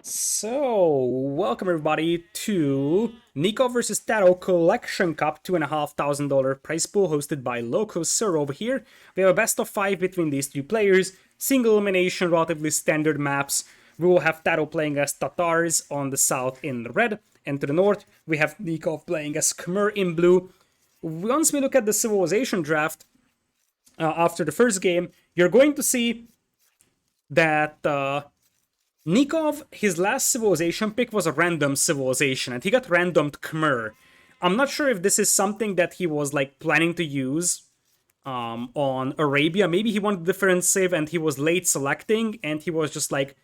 So, welcome everybody to Nicov vs. TaToH Collection Cup $2,500 prize pool hosted by Locoser over here. We have a best of 5 between these two players, single elimination, relatively standard maps. We will have TaToH playing as Tatars on the south in red, and to the north we have Nicov playing as Khmer in blue. Once we look at the civilization draft after the first game, you're going to see that Nicov, his last civilization pick was a random civilization, and he got randomed Khmer. I'm not sure if this is something that he was like planning to use on Arabia. Maybe he wanted different civ and he was late selecting, and he was just like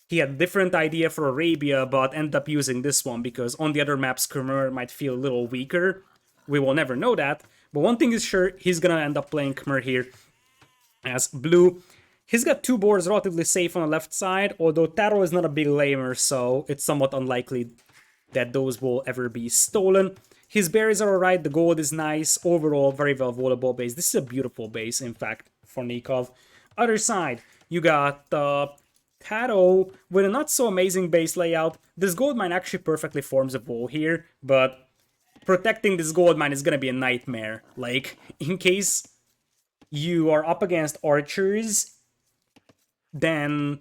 he had a different idea for Arabia, but ended up using this one because on the other maps Khmer might feel a little weaker. We will never know that, but one thing is sure, he's gonna end up playing Khmer here as blue. He's got two boards relatively safe on the left side, although TaToH is not a big lamer, so it's somewhat unlikely that those will ever be stolen. His berries are alright, the gold is nice, overall very well volleyball base. This is a beautiful base, in fact, for Nicov. Other side, you got TaToH with a not so amazing base layout. This gold mine actually perfectly forms a wall here, but protecting this gold mine is gonna be a nightmare. Like, in case you are up against archers, then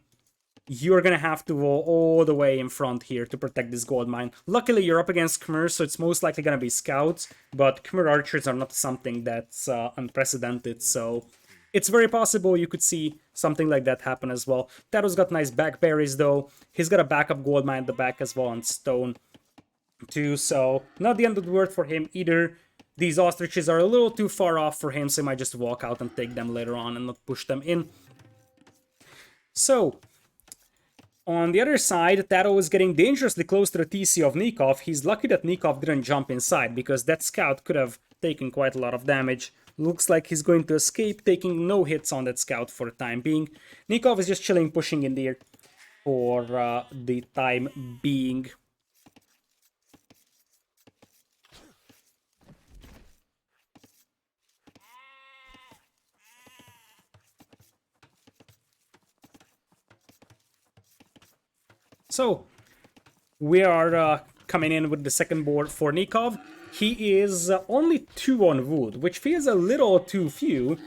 you're gonna have to go all the way in front here to protect this gold mine. Luckily, you're up against Khmer, so it's most likely gonna be scouts, but Khmer archers are not something that's unprecedented, so it's very possible you could see something like that happen as well. TaToH's got nice back berries, though. He's got a backup gold mine at the back as well on stone, too, so not the end of the world for him either. These ostriches are a little too far off for him, so he might just walk out and take them later on and not push them in. So, on the other side, TaToH is getting dangerously close to the TC of Nicov. He's lucky that Nicov didn't jump inside, because that scout could have taken quite a lot of damage. Looks like he's going to escape, taking no hits on that scout for the time being. Nicov is just chilling, pushing in there for the time being. So, we are coming in with the second board for Nicov. He is only 2 on wood, which feels a little too few,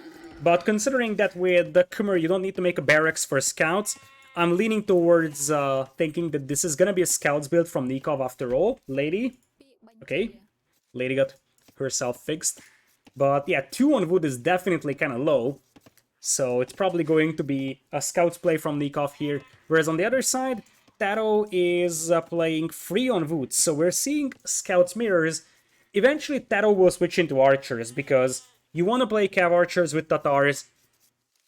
but considering that with the Khmer you don't need to make a barracks for scouts, I'm leaning towards thinking that this is gonna be a scouts build from Nicov after all. Lady, okay, Lady got herself fixed. But yeah, 2 on wood is definitely kind of low, so it's probably going to be a scouts play from Nicov here. Whereas on the other side, TaToH is playing 3 on wood, so we're seeing scouts mirrors. Eventually, TaToH will switch into archers, because you want to play cav archers with Tatars.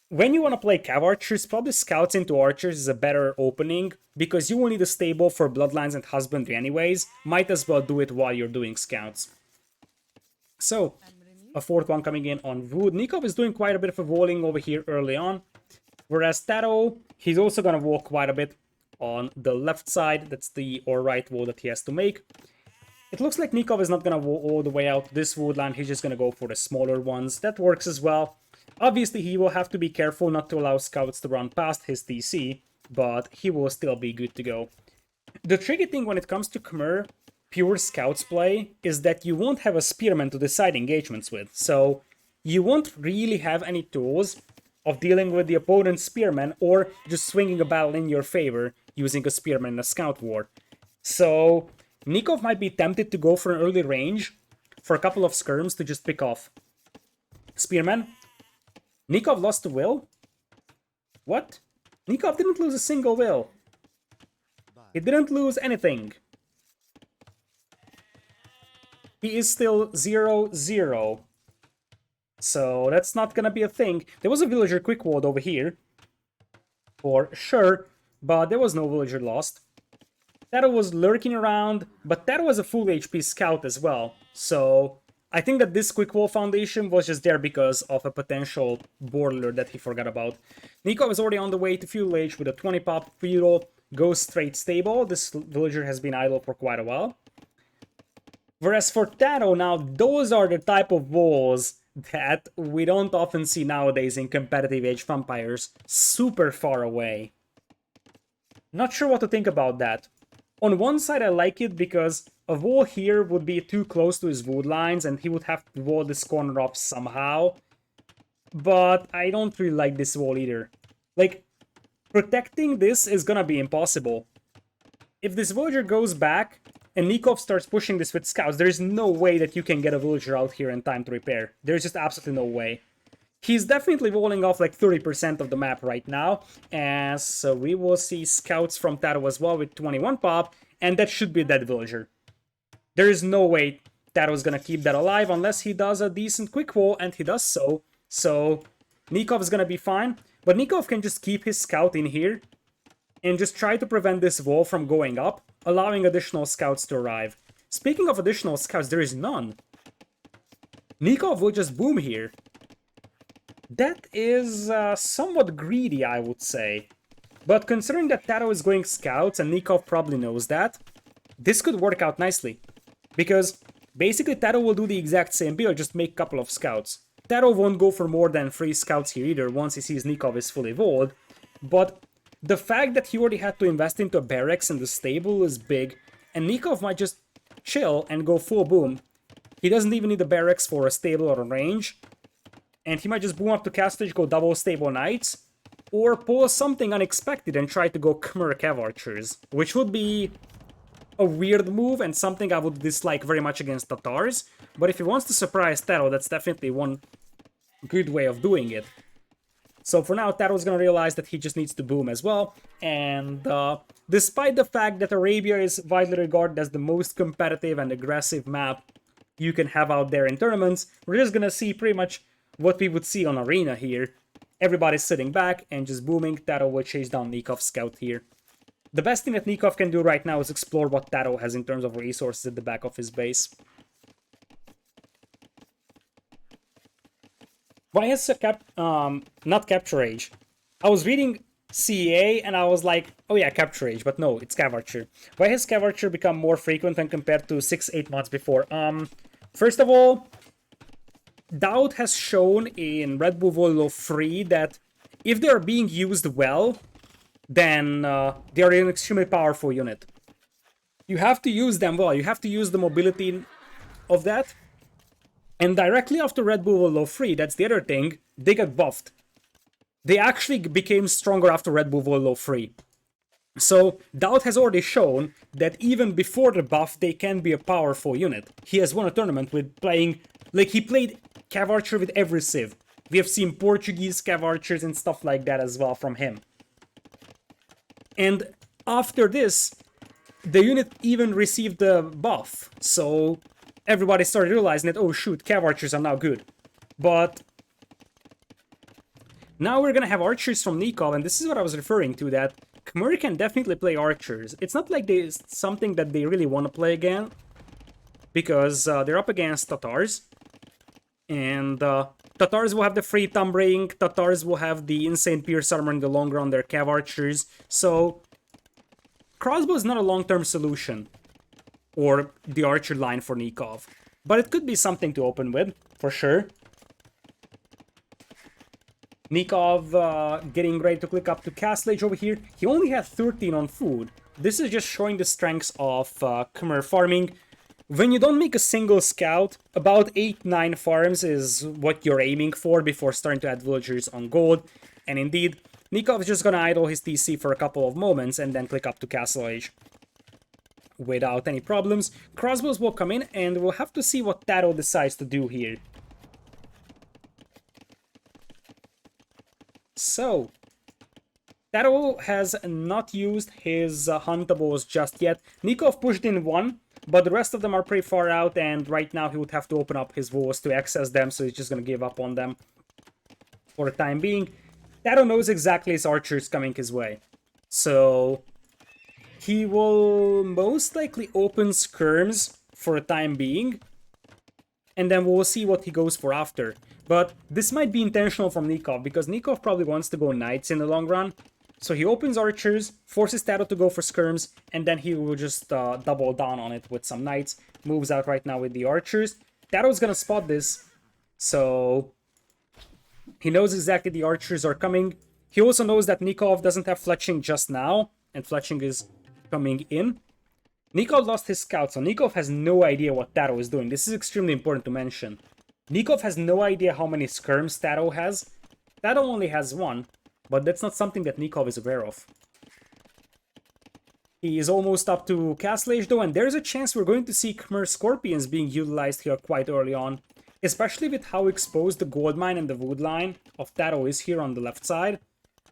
When you want to play cav archers, probably scouts into archers is a better opening, because you will need a stable for bloodlines and husbandry anyways. Might as well do it while you're doing scouts. So, a 4th one coming in on wood. Nicov is doing quite a bit of a walling over here early on, whereas TaToH, he's also going to wall quite a bit on the left side. That's the or right wall that he has to make. It looks like Nicov is not gonna wall all the way out this wood line. He's just gonna go for the smaller ones. That works as well. Obviously, he will have to be careful not to allow scouts to run past his TC, but he will still be good to go. The tricky thing when it comes to Khmer pure scouts play is that you won't have a spearman to decide engagements with, so you won't really have any tools of dealing with the opponent's spearman or just swinging a battle in your favor using a spearman in a scout war. So Nicov might be tempted to go for an early range for a couple of skirms to just pick off spearman. Nicov lost a will? What? Nicov didn't lose a single will. He didn't lose anything. He is still 0-0. So that's not gonna be a thing. There was a villager quick ward over here, for sure, but there was no villager lost. TaToH was lurking around, but TaToH was a full HP scout as well, so I think that this quick wall foundation was just there because of a potential borderler that he forgot about. Nicov is already on the way to fuel age with a 20 pop feudal, goes straight stable. This villager has been idle for quite a while. Whereas for TaToH now, those are the type of walls that we don't often see nowadays in competitive age vampires, super far away. Not sure what to think about that. On one side, I like it because a wall here would be too close to his wood lines and he would have to wall this corner up somehow. But I don't really like this wall either. Like, protecting this is gonna be impossible. If this villager goes back and Nicov starts pushing this with scouts, there's no way that you can get a villager out here in time to repair. There's just absolutely no way. He's definitely walling off like 30% of the map right now, and so we will see scouts from TaToH as well with 21 pop, and that should be a dead villager. There is no way TaToH's gonna keep that alive unless he does a decent quick wall, and he does so. So Nikov's gonna be fine, but Nicov can just keep his scout in here and just try to prevent this wall from going up, allowing additional scouts to arrive. Speaking of additional scouts, there is none. Nicov will just boom here. That is somewhat greedy, I would say. But considering that TaToH is going scouts and Nicov probably knows that, this could work out nicely. Because basically TaToH will do the exact same build, just make a couple of scouts. TaToH won't go for more than 3 scouts here either once he sees Nicov is fully walled. But the fact that he already had to invest into a barracks in the stable is big, and Nicov might just chill and go full boom. He doesn't even need a barracks for a stable or a range, and he might just boom up to Castle Age, go double stable knights, or pull something unexpected and try to go Khmer Cav archers, which would be a weird move and something I would dislike very much against Tatars, but if he wants to surprise TaToH, that's definitely one good way of doing it. So for now, TaToH's gonna realize that he just needs to boom as well, and despite the fact that Arabia is widely regarded as the most competitive and aggressive map you can have out there in tournaments, we're just gonna see pretty much what we would see on Arena here. Everybody's sitting back and just booming. TaToH will chase down Nikov's scout here. The best thing that Nicov can do right now is explore what TaToH has in terms of resources at the back of his base. Why has not Capture Age? I was reading CEA and I was like, oh yeah, Capture Age, but no, it's Cav Archer. Why has Cav Archer become more frequent when compared to 6-8 months before? First of all, TaToH has shown in Red Bull Volo 3 that if they are being used well, then they are an extremely powerful unit. You have to use them well, you have to use the mobility of that. And directly after Red Bull Volo 3, that's the other thing, they got buffed. They actually became stronger after Red Bull Volo 3. So TaToH has already shown that even before the buff, they can be a powerful unit. He has won a tournament with playing, like he played Cav Archer with every civ. We have seen Portuguese Cav Archers and stuff like that as well from him. And after this, the unit even received the buff. So everybody started realizing that, oh shoot, Cav Archers are now good. But now we're gonna have archers from Nicov, and this is what I was referring to, that Khmer can definitely play archers. It's not like there's something that they really want to play again, because they're up against Tatars. And Tatars will have the free thumb ring, Tatars will have the insane pierce armor in the long run, their Cav Archers. So crossbow is not a long-term solution, or the archer line for Nicov. But it could be something to open with, for sure. Nicov getting ready to click up to Castle Age over here. He only had 13 on food. This is just showing the strengths of Khmer farming. When you don't make a single scout, about 8-9 farms is what you're aiming for before starting to add villagers on gold. And indeed, Nicov is just gonna idle his TC for a couple of moments and then click up to Castle Age without any problems. Crossbows will come in and we'll have to see what TaToH decides to do here. So, TaToH has not used his huntables just yet. Nicov pushed in one, but the rest of them are pretty far out, and right now he would have to open up his walls to access them, so he's just gonna give up on them for the time being. TaToH knows exactly his archers coming his way, so he will most likely open skirms for the time being, and then we'll see what he goes for after. But this might be intentional from Nicov, because Nicov probably wants to go knights in the long run. So he opens archers, forces TaToH to go for skirms, and then he will just double down on it with some knights. Moves out right now with the archers. TaToH's gonna spot this, so he knows exactly the archers are coming. He also knows that Nicov doesn't have fletching just now, and fletching is coming in. Nicov lost his scout, so Nicov has no idea what TaToH is doing. This is extremely important to mention. Nicov has no idea how many skirms TaToH has. TaToH only has one, but that's not something that Nicov is aware of. He is almost up to Castle Age though, and there's a chance we're going to see Khmer Scorpions being utilized here quite early on. Especially with how exposed the gold mine and the wood line of TaToH is here on the left side.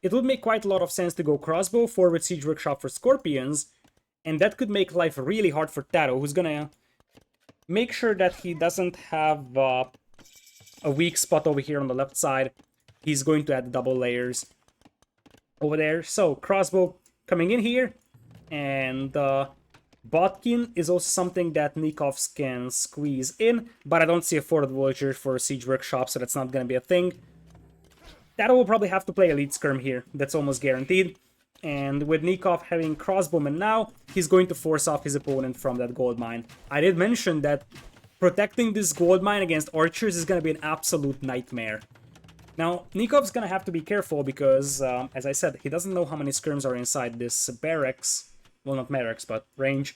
It would make quite a lot of sense to go crossbow, forward siege workshop for Scorpions, and that could make life really hard for TaToH, who's gonna make sure that he doesn't have a weak spot over here on the left side. He's going to add double layers over there. So, crossbow coming in here. And Botkin is also something that Nikovs can squeeze in, but I don't see a forward villager for Siege Workshop, so that's not going to be a thing. TaToH will probably have to play Elite Skirm here, that's almost guaranteed. And with Nicov having crossbowmen now, he's going to force off his opponent from that gold mine. I did mention that protecting this gold mine against archers is going to be an absolute nightmare. Now, Nikov's going to have to be careful because, as I said, he doesn't know how many skirms are inside this barracks. Well, not barracks, but range.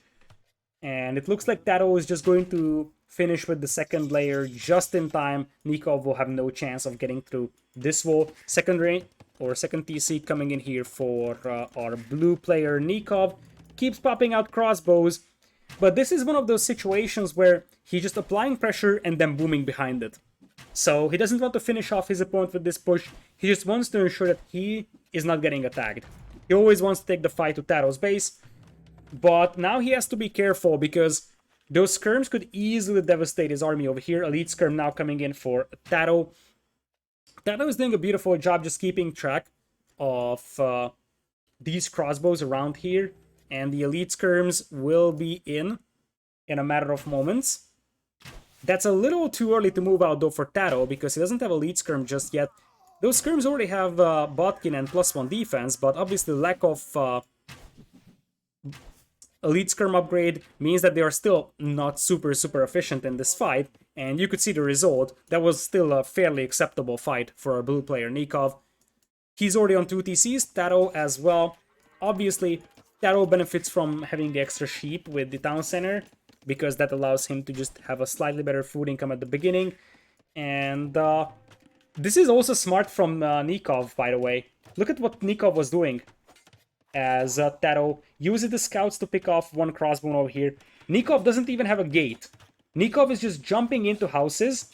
And it looks like TaToH is just going to finish with the second layer just in time. Nicov will have no chance of getting through this wall. Second range, or second TC coming in here for our blue player Nicov. Keeps popping out crossbows. But this is one of those situations where he's just applying pressure and then booming behind it. So he doesn't want to finish off his opponent with this push. He just wants to ensure that he is not getting attacked. He always wants to take the fight to TaToH's base. But now he has to be careful because those skirms could easily devastate his army over here. Elite skirm now coming in for TaToH. TaToH is doing a beautiful job just keeping track of these crossbows around here. And the elite skirms will be in a matter of moments. That's a little too early to move out though for TaToH because he doesn't have elite skirm just yet. Those skirms already have Botkin and +1 defense, but obviously lack of elite skirm upgrade means that they are still not super efficient in this fight, and you could see the result. That was still a fairly acceptable fight for our blue player Nicov. He's already on 2 TCs, TaToH as well. Obviously, TaToH benefits from having the extra sheep with the town center, because that allows him to just have a slightly better food income at the beginning. And this is also smart from Nicov, by the way. Look at what Nicov was doing as TaToH uses the scouts to pick off one crossbow over here. Nicov doesn't even have a gate. Nicov is just jumping into houses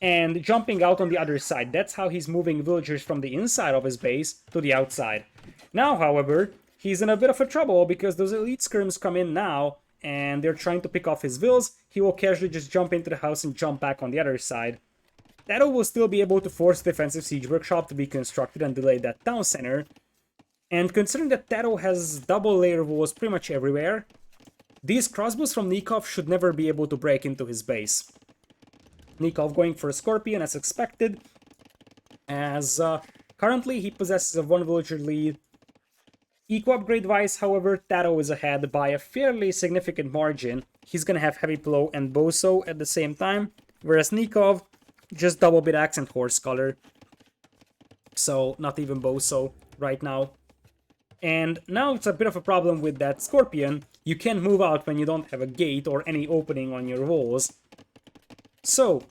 and jumping out on the other side. That's how he's moving villagers from the inside of his base to the outside. Now, however, he's in a bit of a trouble because those elite skirms come in now and they're trying to pick off his vills. He will casually just jump into the house and jump back on the other side. TaToH will still be able to force the defensive siege workshop to be constructed and delay that town center. And considering that TaToH has double layer walls pretty much everywhere, these crossbows from Nicov should never be able to break into his base. Nicov going for a Scorpion as expected, as currently he possesses a 1 villager lead. Eco upgrade wise, however, TaToH is ahead by a fairly significant margin. He's gonna have Heavy Plow and Boso at the same time, whereas Nicov just double bit axe and horse color. So not even Boso right now. And now it's a bit of a problem with that Scorpion. You can't move out when you don't have a gate or any opening on your walls. So,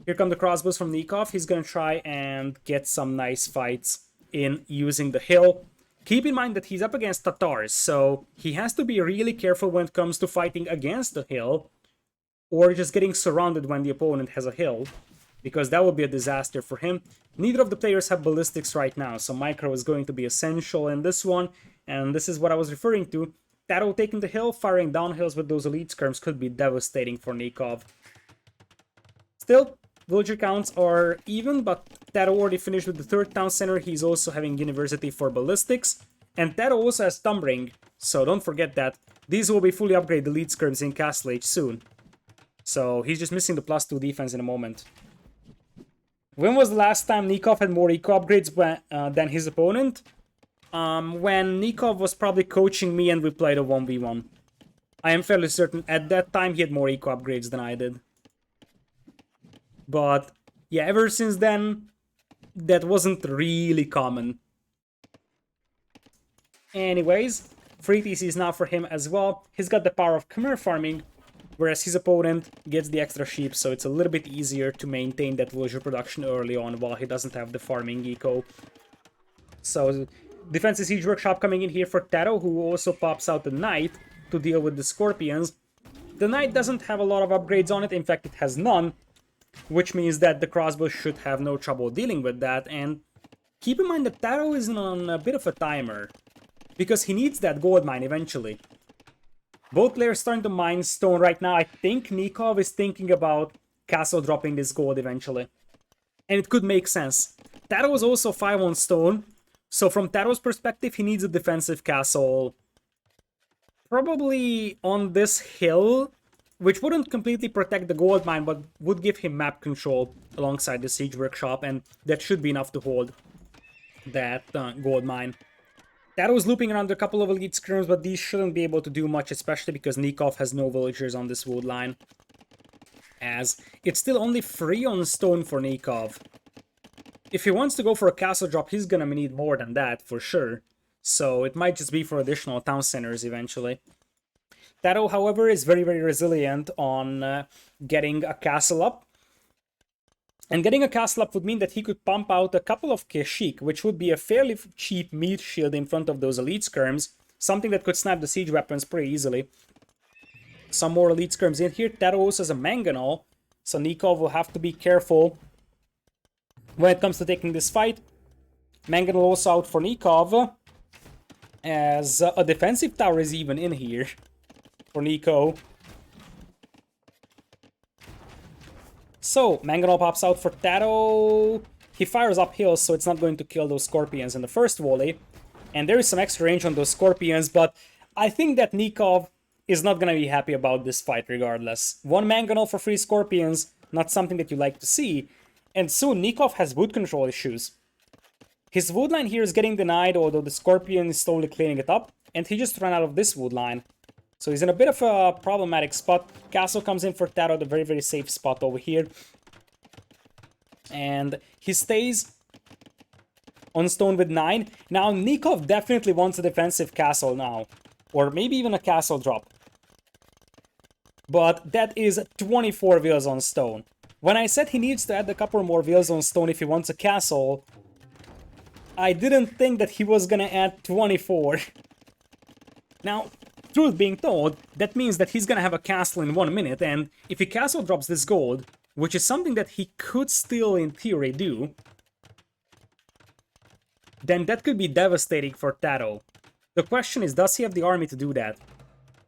here come the crossbows from Nicov. He's gonna try and get some nice fights in using the hill. Keep in mind that he's up against Tatars, so he has to be really careful when it comes to fighting against the hill, or just getting surrounded when the opponent has a hill, because that would be a disaster for him. Neither of the players have ballistics right now, so micro is going to be essential in this one, and this is what I was referring to. TaToH taking the hill, firing down hills with those elite skirms could be devastating for Nicov. Still, villager counts are even, but TaToH already finished with the 3rd town center. He's also having University for ballistics, and TaToH also has Thumbring, so don't forget that. These will be fully upgraded elite skirms in Castle Age soon. So he's just missing the +2 defense in a moment. When was the last time Nicov had more eco upgrades than his opponent? When Nicov was probably coaching me and we played a 1v1. I am fairly certain at that time he had more eco upgrades than I did. But yeah, ever since then, that wasn't really common. Anyways, Free TCs now for him as well. He's got the power of Khmer farming, whereas his opponent gets the extra sheep, so it's a little bit easier to maintain that villager production early on while he doesn't have the farming eco. So defensive siege workshop coming in here for TaToH, who also pops out the knight to deal with the scorpions. The knight doesn't have a lot of upgrades on it, in fact it has none, which means that the crossbow should have no trouble dealing with that. And keep in mind that TaToH is on a bit of a timer, because he needs that gold mine eventually. Both players starting to mine stone right now. I think Nicov is thinking about castle dropping this gold eventually. And it could make sense. TaToH is also 5 on stone, so from TaToH's perspective, he needs a defensive castle. Probably on this hill, which wouldn't completely protect the gold mine, but would give him map control alongside the siege workshop, and that should be enough to hold that gold mine. TaToH's looping around a couple of elite skirms, but these shouldn't be able to do much, especially because Nicov has no villagers on this wood line. As it's still only 3 on stone for Nicov. If he wants to go for a castle drop, he's gonna need more than that, for sure. So it might just be for additional town centers eventually. TaToH, however, is very, very resilient on getting a castle up. And getting a castle up would mean that he could pump out a couple of Keshik, which would be a fairly cheap meat shield in front of those elite skirms. Something that could snap the siege weapons pretty easily. Some more elite skirms in here. TaToH also has a mangonel, so Nicov will have to be careful when it comes to taking this fight. Mangonel also out for Nicov, as a defensive tower is even in here for Nico. So, Mangonel pops out for TaToH. He fires uphill, so it's not going to kill those scorpions in the first volley. And there is some extra range on those scorpions, but I think that Nicov is not going to be happy about this fight regardless. 1 Mangonel for 3 scorpions, not something that you like to see. And soon, Nicov has wood control issues. His wood line here is getting denied, although the scorpion is slowly cleaning it up. And he just ran out of this wood line. So he's in a bit of a problematic spot. Castle comes in for TaToH, the very, very safe spot over here. And he stays on stone with 9. Now, Nicov definitely wants a defensive castle now. Or maybe even a castle drop. But that is 24 villas on stone. When I said he needs to add a couple more villas on stone if he wants a castle, I didn't think that he was gonna add 24. Now, truth being told, that means that he's gonna have a castle in 1 minute, and if he castle drops this gold, which is something that he could still in theory do, then that could be devastating for TaToH. The question is, does he have the army to do that?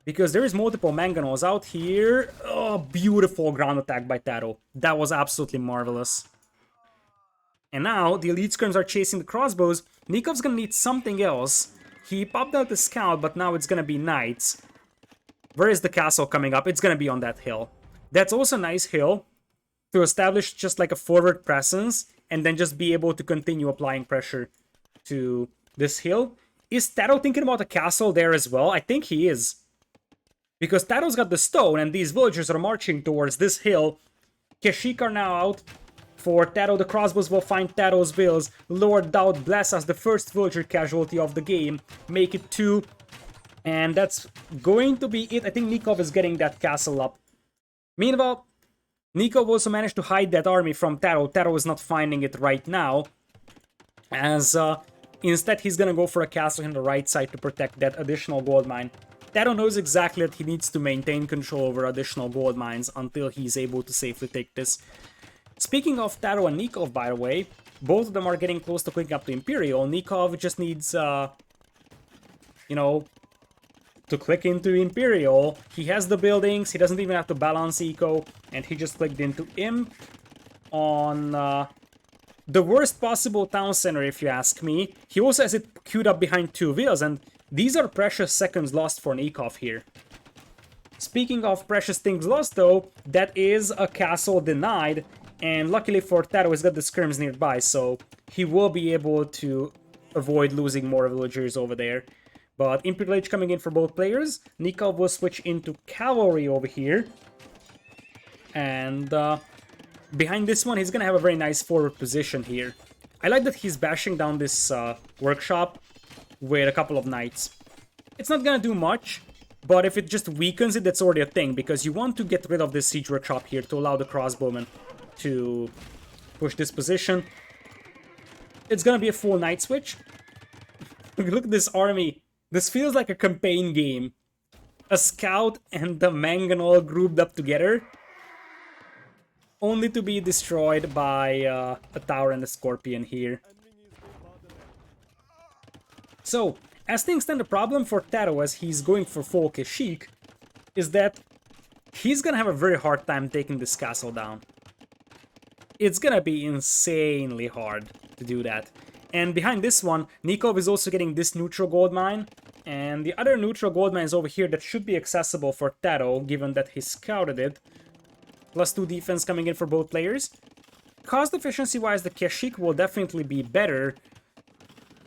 Because there is multiple mangonels out here. Oh, beautiful ground attack by TaToH. That was absolutely marvelous. And now, the elite skirms are chasing the crossbows. Nikov's gonna need something else. He popped out the scout, but now it's gonna be knights. Where is the castle coming up? It's gonna be on that hill. That's also a nice hill to establish just like a forward presence and then just be able to continue applying pressure to this hill. Is TaToH thinking about a castle there as well? I think he is. Because TaToH's got the stone and these villagers are marching towards this hill. Keshik are now out. For TaToH, the crossbows will find TaToH's vills. Lord Doubt bless us, the first villager casualty of the game. Make it 2. And that's going to be it. I think Nicov is getting that castle up. Meanwhile, Nicov also managed to hide that army from TaToH. TaToH is not finding it right now. As instead he's gonna go for a castle on the right side to protect that additional gold mine. TaToH knows exactly that he needs to maintain control over additional gold mines until he's able to safely take this. Speaking of TaToH and Nicov, by the way, both of them are getting close to clicking up to Imperial. Nicov just needs, you know, to click into Imperial. He has the buildings, he doesn't even have to balance Eco, and he just clicked into Imp on the worst possible town center, if you ask me. He also has it queued up behind 2 villas, and these are precious seconds lost for Nicov here. Speaking of precious things lost, though, that is a castle denied. And luckily for TaToH, he's got the skirms nearby, so he will be able to avoid losing more villagers over there. But Imperial Age coming in for both players. Nicov will switch into Cavalry over here. And behind this one, he's going to have a very nice forward position here. I like that he's bashing down this workshop with a couple of knights. It's not gonna do much, but if it just weakens it, that's already a thing, because you want to get rid of this siege workshop here to allow the crossbowman to push this position. It's gonna be a full night switch. Look at this army. This feels like a campaign game. A scout and the mangonel grouped up together, only to be destroyed by a tower and a scorpion here. So, as things stand, the problem for TaToH, as he's going for full Kashyyyk, is that he's gonna have a very hard time taking this castle down. It's gonna be insanely hard to do that. And behind this one, Nicov is also getting this neutral gold mine, and the other neutral gold mine is over here that should be accessible for TaToH, given that he scouted it. +2 defense coming in for both players. Cost efficiency-wise, the Kashyyyk will definitely be better.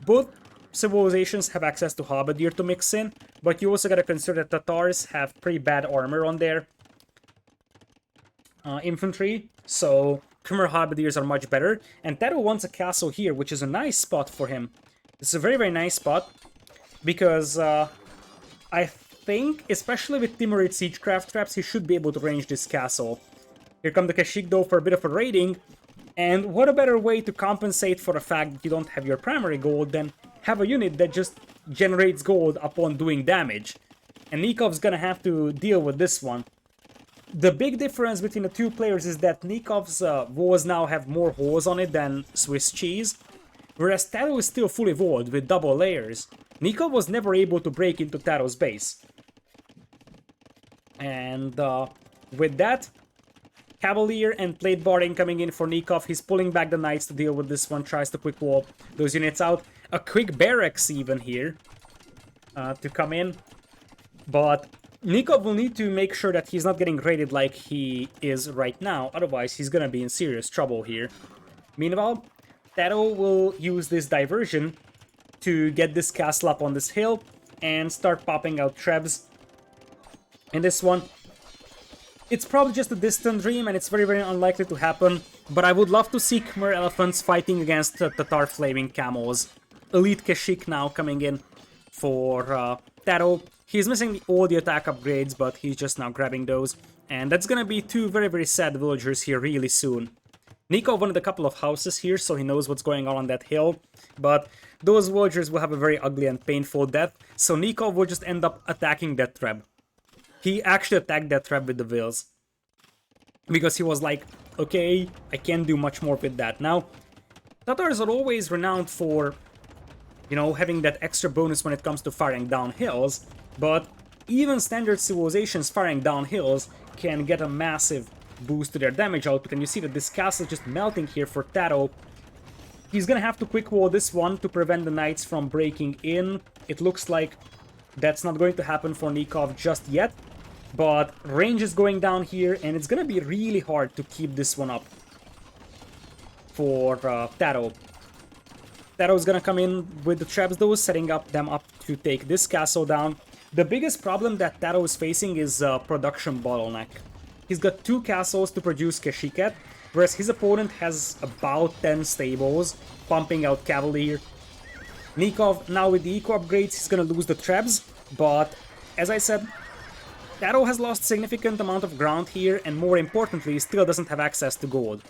Both civilizations have access to halberdier to mix in, but you also gotta consider that Tatars have pretty bad armor on their infantry, so Khmer halberdiers are much better. And TaToH wants a castle here, which is a nice spot for him. It's a very, very nice spot, because I think, especially with Timurid siegecraft traps, he should be able to range this castle. Here come the Kashyyyk though for a bit of a raiding, and what a better way to compensate for the fact that you don't have your primary gold than have a unit that just generates gold upon doing damage. And Nikov's gonna have to deal with this one. The big difference between the two players is that Nikov's walls now have more holes on it than Swiss cheese, whereas TaToH is still fully walled with double layers. Nicov was never able to break into TaToH's base. And with that, Cavalier and Plate Barding coming in for Nicov. He's pulling back the Knights to deal with this one, tries to quick wall those units out. A quick barracks even here to come in. But Nicov will need to make sure that he's not getting raided like he is right now, otherwise he's gonna be in serious trouble here. Meanwhile, TaToH will use this diversion to get this castle up on this hill and start popping out trebs. In this one, it's probably just a distant dream and it's very, very unlikely to happen, but I would love to see Khmer elephants fighting against Tatar flaming camels. Elite Kashyyyk now coming in for TaToH. He's missing all the attack upgrades, but he's just now grabbing those. And that's gonna be two very, very sad villagers here really soon. Nicov wanted a couple of houses here, so he knows what's going on that hill. But those villagers will have a very ugly and painful death, so Nicov will just end up attacking that treb. He actually attacked that treb with the vills. Because he was like, okay, I can't do much more with that. Now, Tatars are always renowned for, you know, having that extra bonus when it comes to firing down hills, but even standard civilizations firing down hills can get a massive boost to their damage output, and you see that this castle is just melting here for TaToH. He's gonna have to quick wall this one to prevent the knights from breaking in. It looks like that's not going to happen for Nicov just yet, but range is going down here, and it's gonna be really hard to keep this one up for TaToH. TaToH's gonna come in with the traps though, setting them up to take this castle down. The biggest problem that TaToH is facing is production bottleneck. He's got 2 castles to produce Kashyyyk at, whereas his opponent has about 10 stables, pumping out Cavalier. Nicov, now with the eco upgrades, he's gonna lose the trebs, but as I said, TaToH has lost significant amount of ground here, and more importantly, still doesn't have access to gold.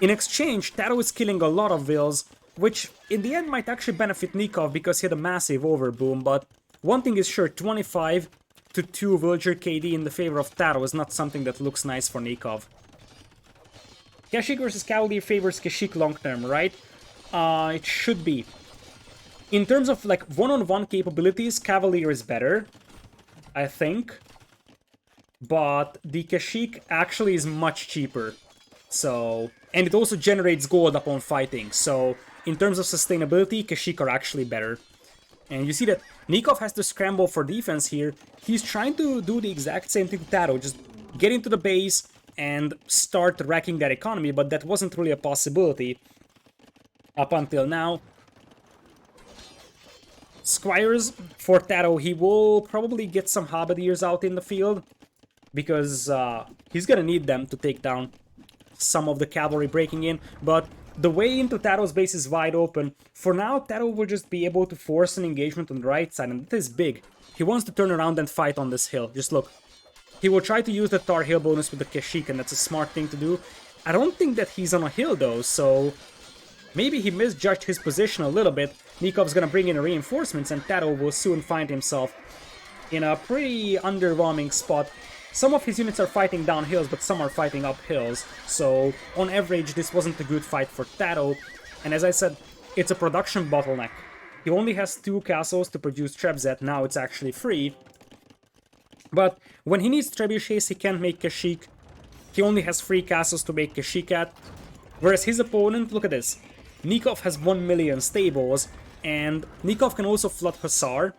In exchange, TaToH is killing a lot of vills, which in the end might actually benefit Nicov because he had a massive overboom, but one thing is sure, 25 to 2 villager KD in the favor of TaToH is not something that looks nice for Nicov. Kashyyyk versus Cavalier favors Kashyyyk long term, right? It should be. In terms of like one-on-one capabilities, Cavalier is better, I think. But the Kashyyyk actually is much cheaper. So, and it also generates gold upon fighting. So, in terms of sustainability, Kashyyyk are actually better. And you see that Nicov has to scramble for defense here. He's trying to do the exact same thing to TaToH, just get into the base and start wrecking that economy, but that wasn't really a possibility up until now. Squires for TaToH, he will probably get some halberdiers out in the field, because he's gonna need them to take down some of the cavalry breaking in, but The way into TaToH's base is wide open. For now, TaToH will just be able to force an engagement on the right side, and that is big. He wants to turn around and fight on this hill. Just look. He will try to use the Tar Hill bonus with the Kashyyyk, and that's a smart thing to do. I don't think that he's on a hill though, so maybe he misjudged his position a little bit. Nikov's gonna bring in reinforcements, and TaToH will soon find himself in a pretty underwhelming spot. Some of his units are fighting down hills, but some are fighting up hills. So, on average, this wasn't a good fight for TaToH. And as I said, it's a production bottleneck. He only has 2 castles to produce trebs at, now it's actually 3. But when he needs trebuchets, he can't make Kashyyyk. He only has 3 castles to make Kashyyyk at. Whereas his opponent, look at this. Nicov has 1 million stables, and Nicov can also flood Hussar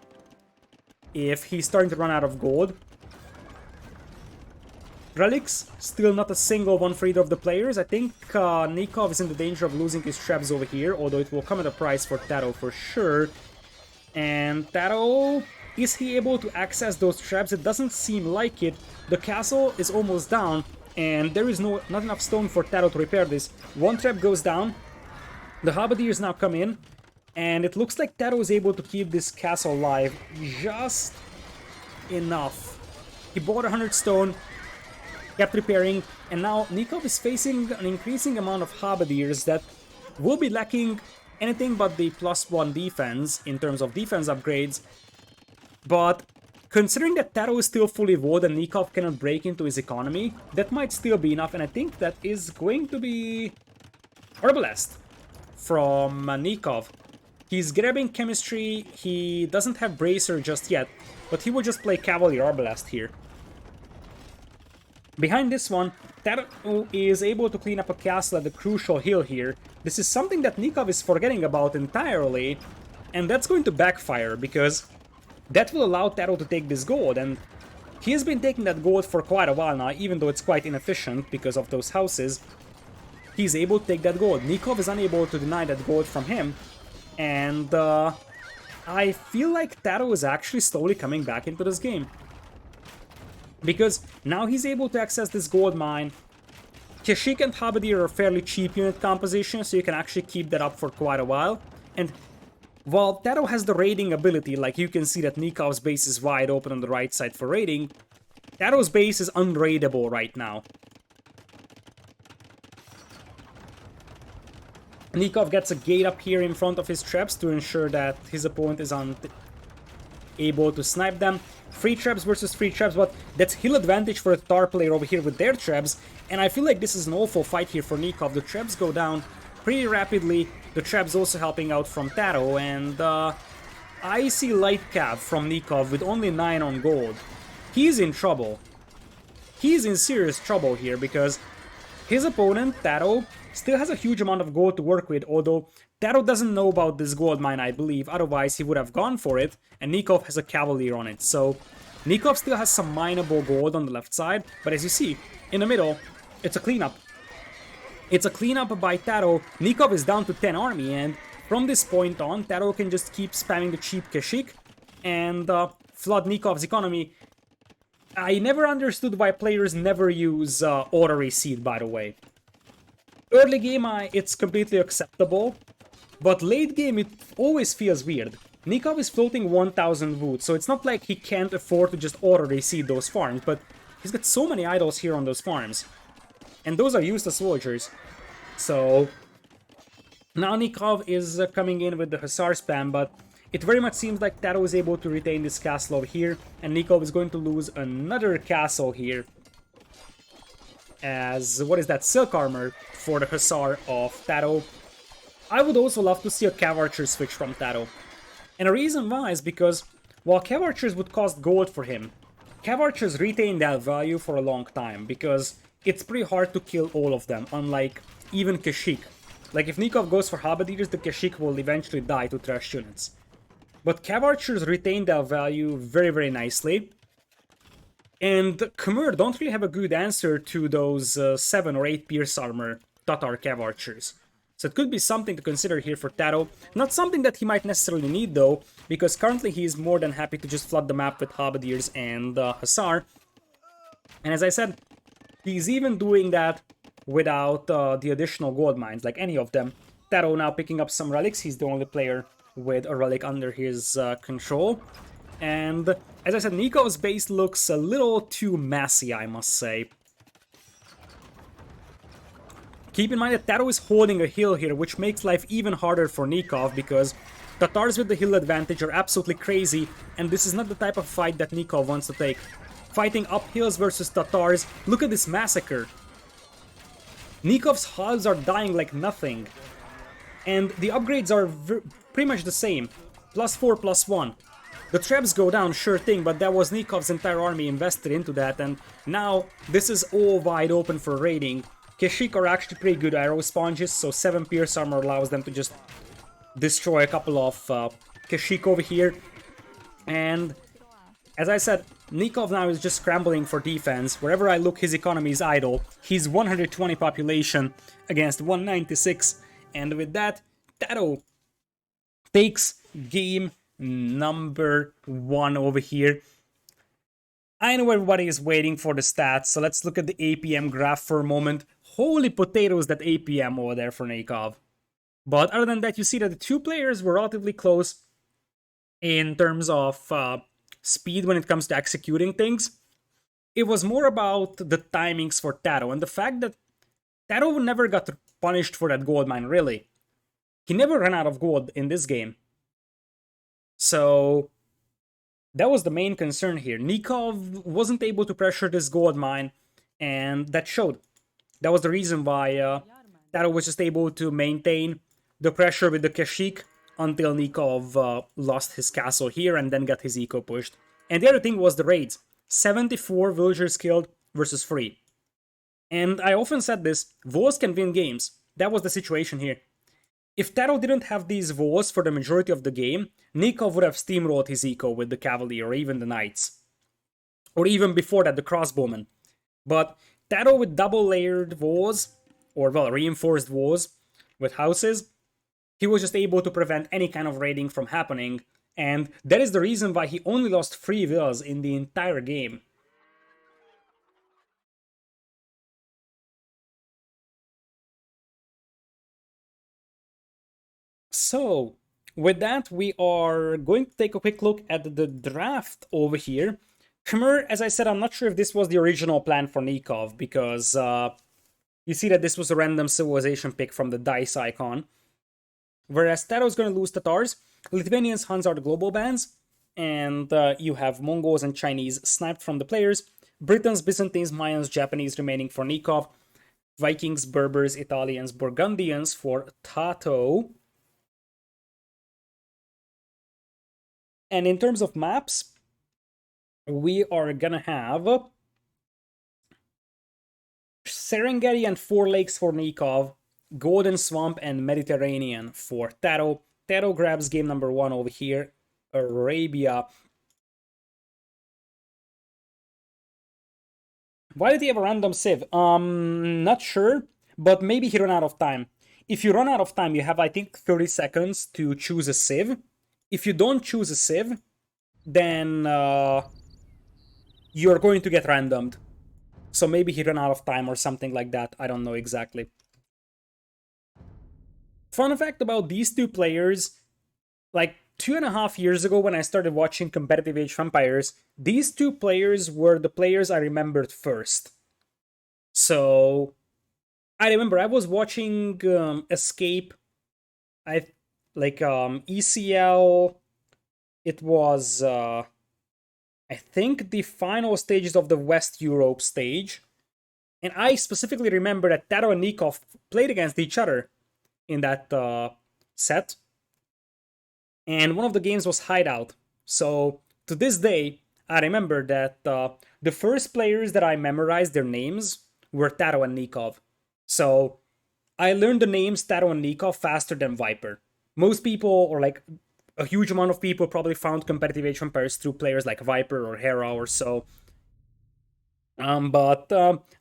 if he's starting to run out of gold. Relics, still not a single one for either of the players. I think Nicov is in the danger of losing his trebs over here, although it will come at a price for TaToH for sure. And TaToH, is he able to access those trebs? It doesn't seem like it. The castle is almost down, and there is not enough stone for TaToH to repair this. 1 treb goes down, the Halberdiers now come in, and it looks like TaToH is able to keep this castle alive just enough. He bought 100 stone, kept repairing, and now Nicov is facing an increasing amount of Halberdiers that will be lacking anything but the +1 defense in terms of defense upgrades. But considering that TaToH is still fully walled and Nicov cannot break into his economy, that might still be enough, and I think that is going to be Arbalest from Nicov. He's grabbing chemistry, he doesn't have Bracer just yet, but he will just play Cavalier Arbalest here. Behind this one, TaToH is able to clean up a castle at the crucial hill here. This is something that Nicov is forgetting about entirely, and that's going to backfire, because that will allow TaToH to take this gold, and he has been taking that gold for quite a while now, even though it's quite inefficient because of those houses. He's able to take that gold. Nicov is unable to deny that gold from him, and I feel like TaToH is actually slowly coming back into this game. Because now he's able to access this gold mine. Kashyyyk and Halberdier are fairly cheap unit composition, so you can actually keep that up for quite a while. And while TaToH has the raiding ability, like you can see that Nikov's base is wide open on the right side for raiding, TaToH's base is unraidable right now. Nicov gets a gate up here in front of his traps to ensure that his opponent is able to snipe them. 3 traps versus 3 traps, but that's hill advantage for the Tar player over here with their traps, and I feel like this is an awful fight here for Nicov. The traps go down pretty rapidly, the traps also helping out from TaToH, and I see light cav from Nicov with only 9 on gold. He's in trouble. He's in serious trouble here, because his opponent, TaToH, still has a huge amount of gold to work with, although TaToH doesn't know about this gold mine, I believe, otherwise he would have gone for it, and Nicov has a Cavalier on it, so Nicov still has some mineable gold on the left side, but as you see, in the middle, it's a cleanup. It's a cleanup by TaToH. Nicov is down to 10 army, and from this point on, TaToH can just keep spamming the cheap Kashyyyk and flood Nikov's economy. I never understood why players never use auto reseed, by the way. Early game, it's completely acceptable, but late game it always feels weird. Nicov is floating 1000 wood, so it's not like he can't afford to just auto reseed those farms, but he's got so many idols here on those farms. And those are used as soldiers. So now Nicov is coming in with the Hussar spam, but it very much seems like TaToH is able to retain this castle over here, and Nicov is going to lose another castle here. As, what is that, silk armor for the Hussar of TaToH. I would also love to see a Cav Archer switch from TaToH. And the reason why is because, while Cav Archers would cost gold for him, Cav Archers retain that value for a long time, because it's pretty hard to kill all of them, unlike even Kashyyyk. Like, if Nicov goes for Halberdiers, the Kashyyyk will eventually die to trash units. But Cav Archers retain that value very, very nicely. And Khmer don't really have a good answer to those 7 or 8 Pierce Armor Tatar Cav Archers. So it could be something to consider here for TaToH. Not something that he might necessarily need though, because currently he is more than happy to just flood the map with Halberdiers and Hussar. And as I said, he's even doing that without the additional gold mines, like any of them. TaToH now picking up some relics. He's the only player with a relic under his control. And as I said, Nicov's base looks a little too messy, I must say. Keep in mind that TaToH is holding a hill here, which makes life even harder for Nicov, because Tatars with the hill advantage are absolutely crazy, and this is not the type of fight that Nicov wants to take. Fighting up hills versus Tatars, look at this massacre. Nikov's hulls are dying like nothing, and the upgrades are pretty much the same. +4, +1. The traps go down, sure thing, but that was Nikov's entire army invested into that, and now this is all wide open for raiding. Kashyyyk are actually pretty good arrow sponges, so 7 pierce armor allows them to just destroy a couple of Kashyyyk over here. And as I said, Nicov now is just scrambling for defense. Wherever I look, his economy is idle. He's 120 population against 196, and with that, TaToH takes game number 1 over here. I know everybody is waiting for the stats, so let's look at the APM graph for a moment. Holy potatoes, that APM over there for Nicov. But other than that, you see that the two players were relatively close in terms of speed when it comes to executing things. It was more about the timings for TaToH, and the fact that TaToH never got punished for that gold mine, really. He never ran out of gold in this game. So that was the main concern here. Nicov wasn't able to pressure this gold mine, and that showed. That was the reason why TaToH was just able to maintain the pressure with the Kashyyyk until Nicov lost his castle here and then got his eco pushed. And the other thing was the raids. 74 villagers killed versus 3. And I often said this, Vols can win games. That was the situation here. If TaToH didn't have these Vols for the majority of the game, Nicov would have steamrolled his eco with the cavalry or even the knights. Or even before that, the crossbowmen. But TaToH with double layered Vols, or well, reinforced Vols with houses, he was just able to prevent any kind of raiding from happening, and that is the reason why he only lost 3 villas in the entire game. So, with that, we are going to take a quick look at the draft over here. Khmer, as I said, I'm not sure if this was the original plan for Nicov, because you see that this was a random civilization pick from the dice icon. Whereas TaToH's going to lose Tatars, Lithuanians, Huns are the global bans, and you have Mongols and Chinese sniped from the players, Britons, Byzantines, Mayans, Japanese remaining for Nicov, Vikings, Berbers, Italians, Burgundians for TaToH. And in terms of maps, we are gonna have Serengeti and Four Lakes for Nicov, Golden Swamp and Mediterranean for TaToH. TaToH grabs game number 1 over here, Arabia. Why did he have a random civ? Not sure, but maybe he ran out of time. If you run out of time, you have, I think, 30 seconds to choose a civ. If you don't choose a civ, then you're going to get randomed. So maybe he ran out of time or something like that. I don't know exactly. Fun fact about these two players, like 2.5 years ago when I started watching competitive Age of Empires, these two players were the players I remembered first. So I remember I was watching Escape, ECL. It was I think the final stages of the West Europe stage, and I specifically remember that TaToH and Nicov played against each other in that set, and one of the games was Hideout. So to this day, I remember that the first players that I memorized their names were TaToH and Nicov. So I learned the names TaToH and Nicov faster than Viper. Most people, or like a huge amount of people, probably found competitive Age of Empires through players like Viper or Hera or so. But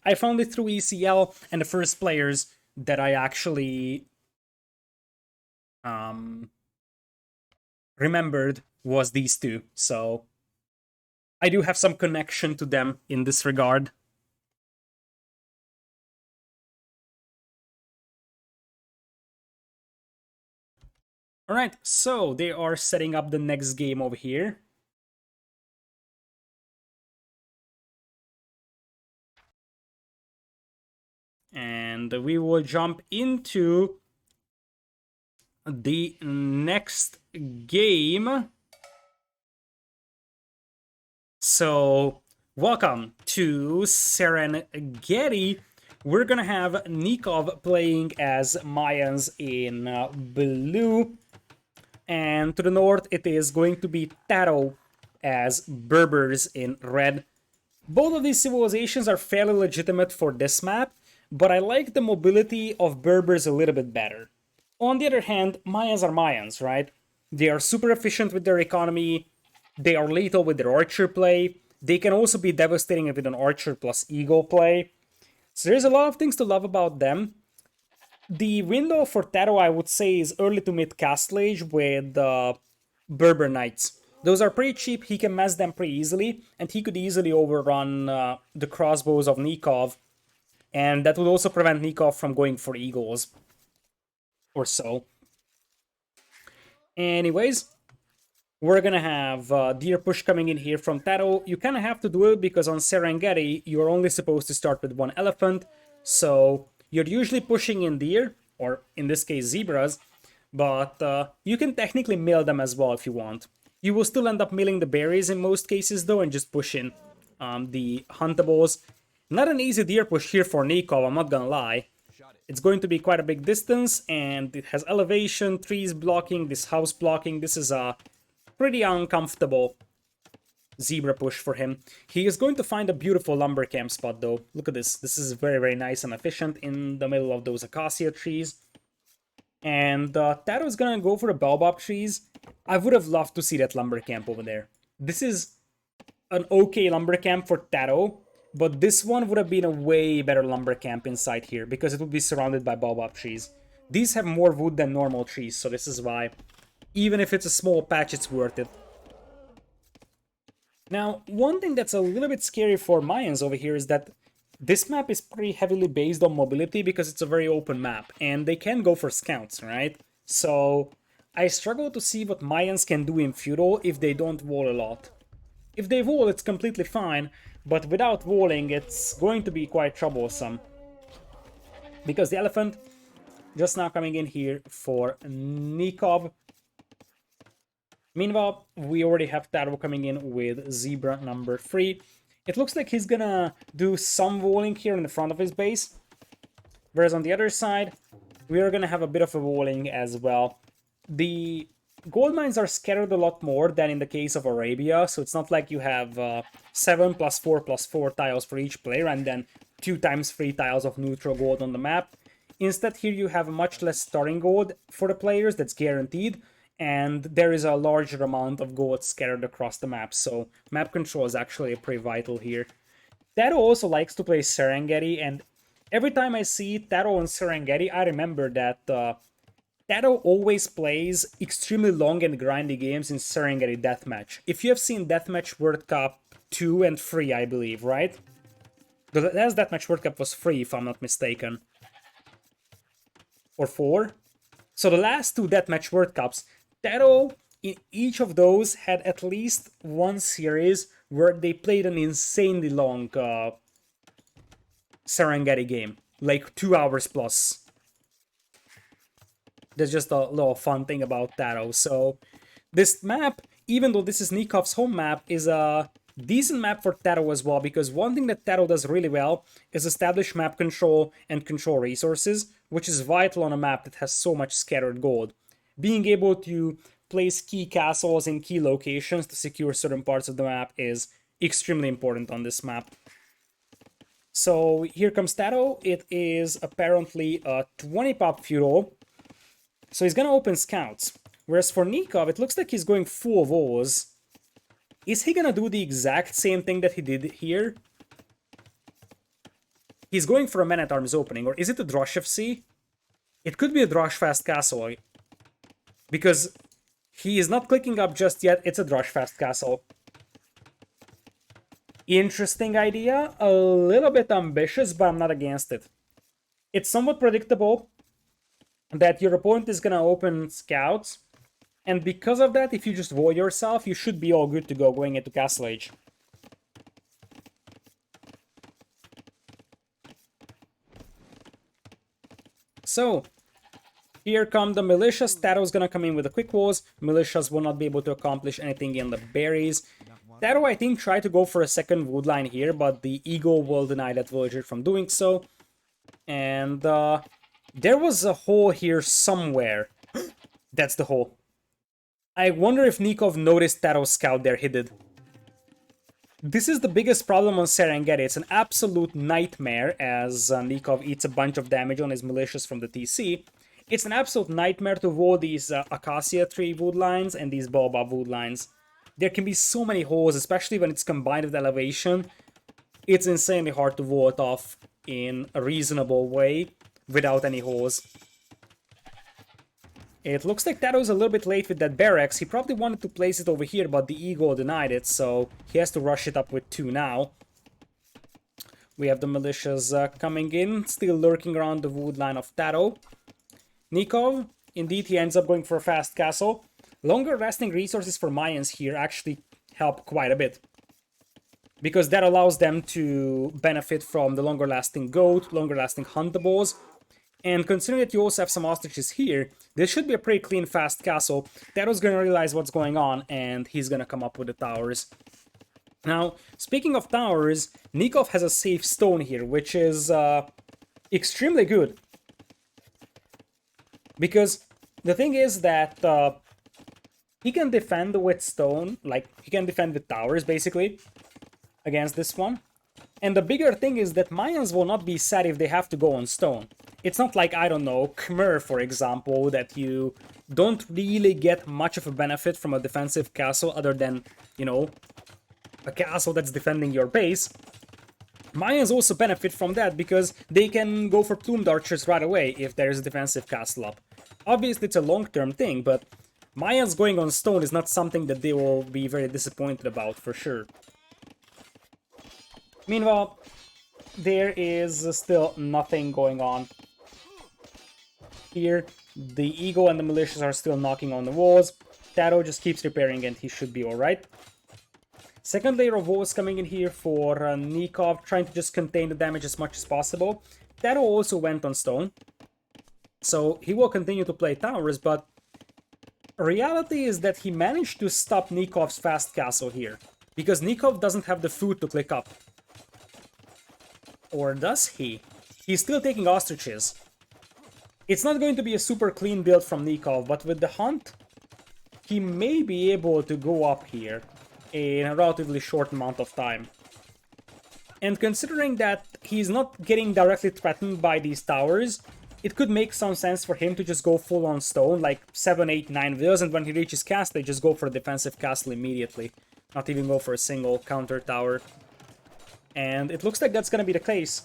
I found it through ECL, and the first players that I actually remembered was these two. So I do have some connection to them in this regard. Alright, so they are setting up the next game over here. And we will jump into the next game. So, welcome to Serengeti. We're gonna have Nicov playing as Mayans in blue. And to the north, it is going to be TaToH as Berbers in red. Both of these civilizations are fairly legitimate for this map, but I like the mobility of Berbers a little bit better. On the other hand, Mayans are Mayans, right? They are super efficient with their economy, they are lethal with their archer play, they can also be devastating with an archer plus eagle play. So there's a lot of things to love about them. The window for TaToH, I would say, is early to mid Castle Age with Berber Knights. Those are pretty cheap, he can mess them pretty easily, and he could easily overrun the crossbows of Nicov, and that would also prevent Nicov from going for eagles or so. Anyways, we're gonna have deer push coming in here from TaToH. You kind of have to do it because on Serengeti, you're only supposed to start with one elephant, so you're usually pushing in deer, or in this case zebras, but you can technically mill them as well if you want. You will still end up milling the berries in most cases though, and just push in the huntables. Not an easy deer push here for Nicov, I'm not gonna lie. It's going to be quite a big distance, and it has elevation, trees blocking, this house blocking. This is a pretty uncomfortable zebra push for him. He is going to find a beautiful lumber camp spot though. Look at this. This is very, very nice and efficient in the middle of those acacia trees. And TaToH is gonna go for the baobab trees. I would have loved to see that lumber camp over there. This is an okay lumber camp for TaToH, but this one would have been a way better lumber camp inside here because it would be surrounded by baobab trees. These have more wood than normal trees, so this is why, even if it's a small patch, it's worth it. Now, one thing that's a little bit scary for Mayans over here is that this map is pretty heavily based on mobility because it's a very open map, and they can go for scouts, right? So, I struggle to see what Mayans can do in Feudal if they don't wall a lot. If they wall, it's completely fine, but without walling, it's going to be quite troublesome. Because the elephant just now coming in here for Nicov. Meanwhile, we already have TaToH coming in with zebra number 3. It looks like he's gonna do some walling here in the front of his base. Whereas on the other side, we are gonna have a bit of a walling as well. The gold mines are scattered a lot more than in the case of Arabia, so it's not like you have 7 plus 4 plus 4 tiles for each player and then 2 times 3 tiles of neutral gold on the map. Instead, here you have much less starting gold for the players, that's guaranteed, and there is a larger amount of gold scattered across the map, so map control is actually pretty vital here. TaToH also likes to play Serengeti, and every time I see TaToH on Serengeti, I remember that TaToH always plays extremely long and grindy games in Serengeti Deathmatch. If you have seen Deathmatch World Cup 2 and 3, I believe, right? The last Deathmatch World Cup was 3, if I'm not mistaken. Or 4? So the last 2 Deathmatch World Cups, TaToH in each of those had at least one series where they played an insanely long Serengeti game. Like 2 hours plus. That's just a little fun thing about TaToH. So this map, even though this is Nikov's home map, is a decent map for TaToH as well, because one thing that TaToH does really well is establish map control and control resources, which is vital on a map that has so much scattered gold. Being able to place key castles in key locations to secure certain parts of the map is extremely important on this map. So here comes TaToH. It is apparently a 20 pop feudal. So he's gonna open scouts. Whereas for Nicov, it looks like he's going full of O's. Is he gonna do the exact same thing that he did here? He's going for a man-at-arms opening, or is it a Droshevsy? It could be a Droshfast Castle. Because he is not clicking up just yet, it's a Droshfast Castle. Interesting idea, a little bit ambitious, but I'm not against it. It's somewhat predictable that your opponent is gonna open scouts, And because of that, if you just wall yourself, you should be all good to go going into Castle Age. So, here come the militias. TaToH's gonna come in with the quick walls. Militias will not be able to accomplish anything in the berries. TaToH, I think, tried to go for a second wood line here, but the Eagle will deny that villager from doing so. And there was a hole here somewhere. That's the hole. I wonder if Nicov noticed TaToH's scout there. He did. This is the biggest problem on Serengeti. It's an absolute nightmare as Nicov eats a bunch of damage on his militias from the TC. It's an absolute nightmare to wall these acacia tree wood lines and these baobab wood lines. There can be so many holes, especially when it's combined with elevation. It's insanely hard to wall it off in a reasonable way without any holes. It looks like TaToH's a little bit late with that barracks. He probably wanted to place it over here, but the Eagle denied it, so he has to rush it up with 2 now. We have the militias coming in, still lurking around the wood line of TaToH. Nicov, indeed, he ends up going for a fast castle. Longer lasting resources for Mayans here actually help quite a bit, because that allows them to benefit from the longer lasting goat, longer lasting huntables. And considering that you also have some ostriches here, this should be a pretty clean, fast castle. TaToH's gonna realize what's going on, and he's gonna come up with the towers. Now, speaking of towers, Nicov has a safe stone here, which is extremely good. Because the thing is that he can defend with stone, like, he can defend with towers, basically, against this one. And the bigger thing is that Mayans will not be sad if they have to go on stone. It's not like, I don't know, Khmer, for example, that you don't really get much of a benefit from a defensive castle other than, you know, a castle that's defending your base. Mayans also benefit from that because they can go for plumed archers right away if there is a defensive castle up. Obviously, it's a long-term thing, but Mayans going on stone is not something that they will be very disappointed about, for sure. Meanwhile, there is still nothing going on here. The Eagle and the militias are still knocking on the walls. TaToH just keeps repairing and he should be alright. Second layer of walls coming in here for Nicov, trying to just contain the damage as much as possible. TaToH also went on stone, so he will continue to play towers, but reality is that he managed to stop Nikov's fast castle here, because Nicov doesn't have the food to click up. Or does he? He's still taking ostriches. It's not going to be a super clean build from Nicov, but with the hunt, he may be able to go up here in a relatively short amount of time. And considering that he's not getting directly threatened by these towers, it could make some sense for him to just go full on stone, like 7, 8, 9 villas, and when he reaches castle, just go for a defensive castle immediately. Not even go for a single counter tower. And it looks like that's gonna be the case.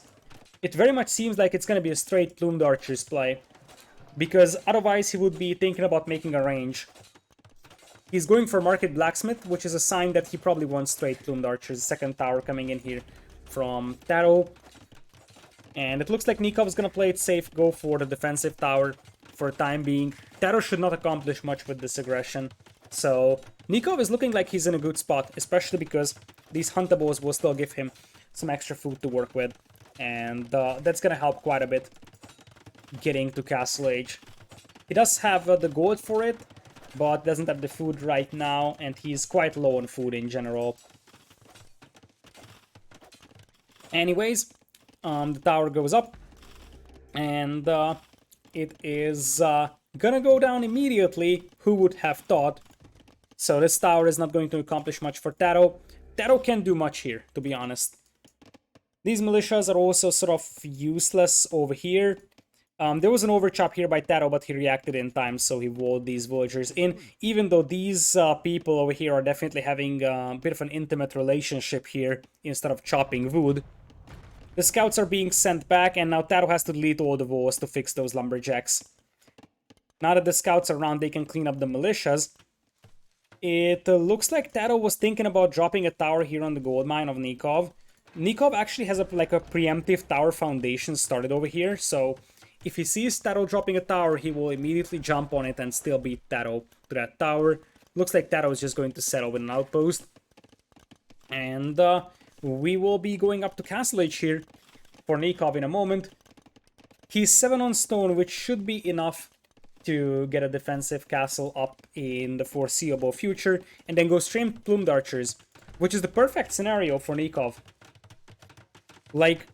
It very much seems like it's gonna be a straight plumed archers play, because otherwise he would be thinking about making a range. He's going for Market Blacksmith, which is a sign that he probably wants straight plumed archers. Second tower coming in here from TaToH. And it looks like Nicov is gonna play it safe, go for the defensive tower for the time being. TaToH should not accomplish much with this aggression. So Nicov is looking like he's in a good spot, especially because these huntables will still give him some extra food to work with. And that's gonna help quite a bit getting to Castle Age. He does have the gold for it, but doesn't have the food right now, and he's quite low on food in general. Anyways, the tower goes up, and it is gonna go down immediately. Who would have thought? So this tower is not going to accomplish much for TaToH. TaToH can't do much here, to be honest. These militias are also sort of useless over here. There was an overchop here by TaToH, but he reacted in time, so he walled these villagers in, even though these people over here are definitely having a bit of an intimate relationship here instead of chopping wood. The scouts are being sent back, and now TaToH has to delete all the walls to fix those lumberjacks. Now that the scouts are around, they can clean up the militias. It looks like TaToH was thinking about dropping a tower here on the gold mine of Nicov. Nicov actually has like a preemptive tower foundation started over here, so if he sees TaToH dropping a tower, he will immediately jump on it and still beat TaToH to that tower. Looks like TaToH is just going to settle with an outpost. And we will be going up to Castle Age here for Nicov in a moment. He's 7 on stone, which should be enough to get a defensive castle up in the foreseeable future, and then go straight Plumed Archers, which is the perfect scenario for Nicov. Like,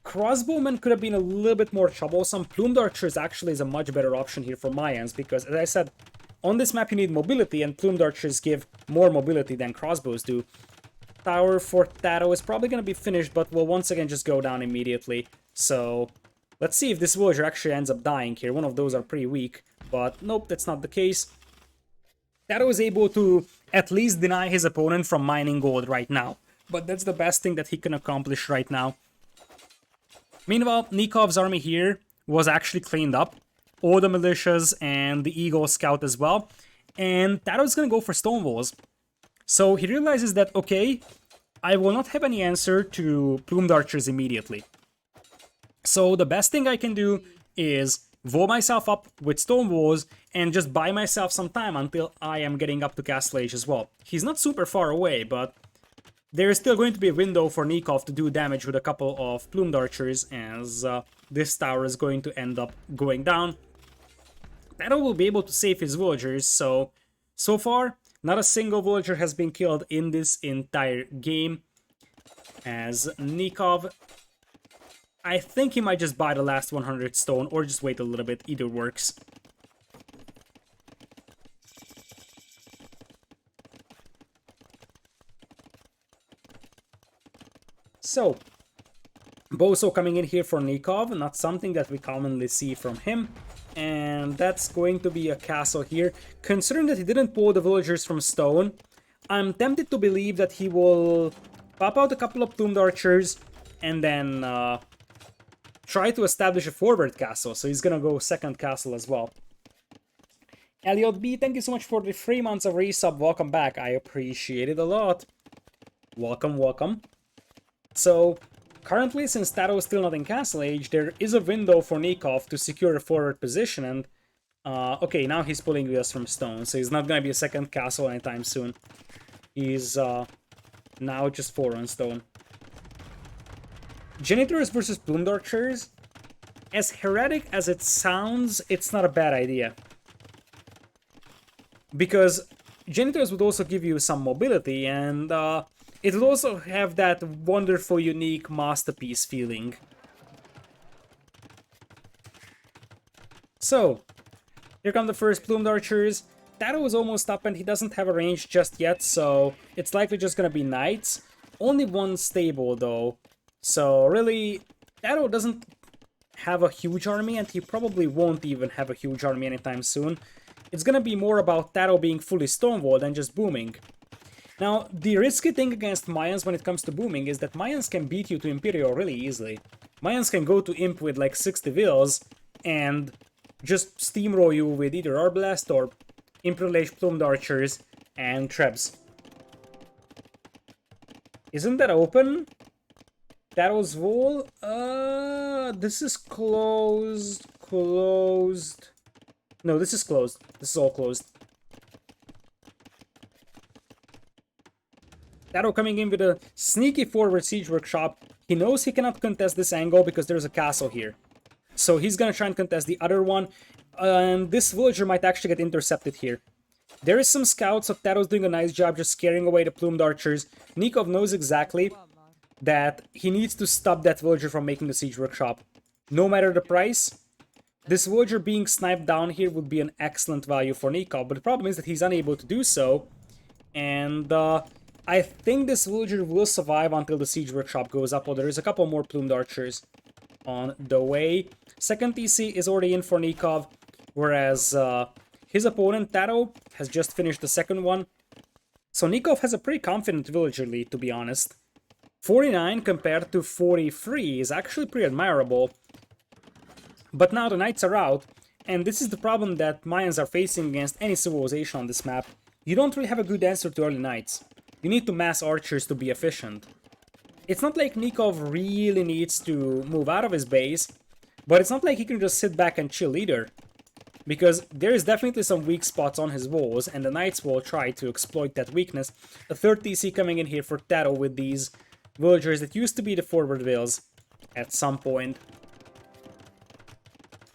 Crossbowmen could have been a little bit more troublesome. Plumed Archers actually is a much better option here for Mayans, because, as I said, on this map you need mobility, and Plumed Archers give more mobility than crossbows do. Tower for TaToH is probably going to be finished, but will once again just go down immediately. So, let's see if this villager actually ends up dying here. One of those are pretty weak, but nope, that's not the case. TaToH is able to at least deny his opponent from mining gold right now, but that's the best thing that he can accomplish right now. Meanwhile, Nikov's army here was actually cleaned up. All the militias and the Eagle Scout as well. And TaToH's gonna go for stone walls. So he realizes that, okay, I will not have any answer to Plumed Archers immediately. So the best thing I can do is wall myself up with stone walls and just buy myself some time until I am getting up to Castle Age as well. He's not super far away, but there is still going to be a window for Nicov to do damage with a couple of Plumed Archers, as this tower is going to end up going down. TaToH will be able to save his villagers, so far, not a single villager has been killed in this entire game, as Nicov, I think he might just buy the last 100 stone, or just wait a little bit, either works. So, Boso coming in here for Nicov, not something that we commonly see from him. And that's going to be a castle here. Considering that he didn't pull the villagers from stone, I'm tempted to believe that he will pop out a couple of Plumed Archers and then try to establish a forward castle. So he's gonna go second castle as well. Elliot B, thank you so much for the 3 months of resub. Welcome back. I appreciate it a lot. Welcome, welcome. So, currently, since TaToH is still not in Castle Age, there is a window for Nicov to secure a forward position, and okay, now he's pulling us from stone, so he's not gonna be a second castle anytime soon. He's now just 4 on stone. Janitors versus Plumed Archers. As heretic as it sounds, it's not a bad idea. Because Janitors would also give you some mobility, and it will also have that wonderful, unique masterpiece feeling. So, here come the first Plumed Archers. TaToH is almost up and he doesn't have a range just yet, so it's likely just gonna be Knights. Only one stable though, so really, TaToH doesn't have a huge army and he probably won't even have a huge army anytime soon. It's gonna be more about TaToH being fully stonewalled and just booming. Now, the risky thing against Mayans when it comes to booming is that Mayans can beat you to Imperial really easily. Mayans can go to Imp with like 60 vills and just steamroll you with either Arbalest or Imperial Age Plumed Archers and Trebs. Isn't that open? TaToH's wall? This is closed. No, this is closed. This is all closed. TaToH coming in with a sneaky forward siege workshop. He knows he cannot contest this angle because there's a castle here. So he's gonna try and contest the other one. And this villager might actually get intercepted here. There is some scouts, so TaToH's doing a nice job just scaring away the Plumed Archers. Nicov knows exactly that he needs to stop that villager from making the siege workshop. No matter the price, this villager being sniped down here would be an excellent value for Nicov. But the problem is that he's unable to do so. And I think this villager will survive until the siege workshop goes up, or there is a couple more Plumed Archers on the way. Second TC is already in for Nicov, whereas his opponent, TaToH, has just finished the second one. So Nicov has a pretty confident villager lead, to be honest. 49 compared to 43 is actually pretty admirable. But now the Knights are out, and this is the problem that Mayans are facing against any civilization on this map. You don't really have a good answer to early Knights. You need to mass archers to be efficient. It's not like Nicov really needs to move out of his base, But it's not like he can just sit back and chill either, because there is definitely some weak spots on his walls, and the Knights will try to exploit that weakness. A third TC coming in here for TaToH with these villagers that used to be the forward vills at some point.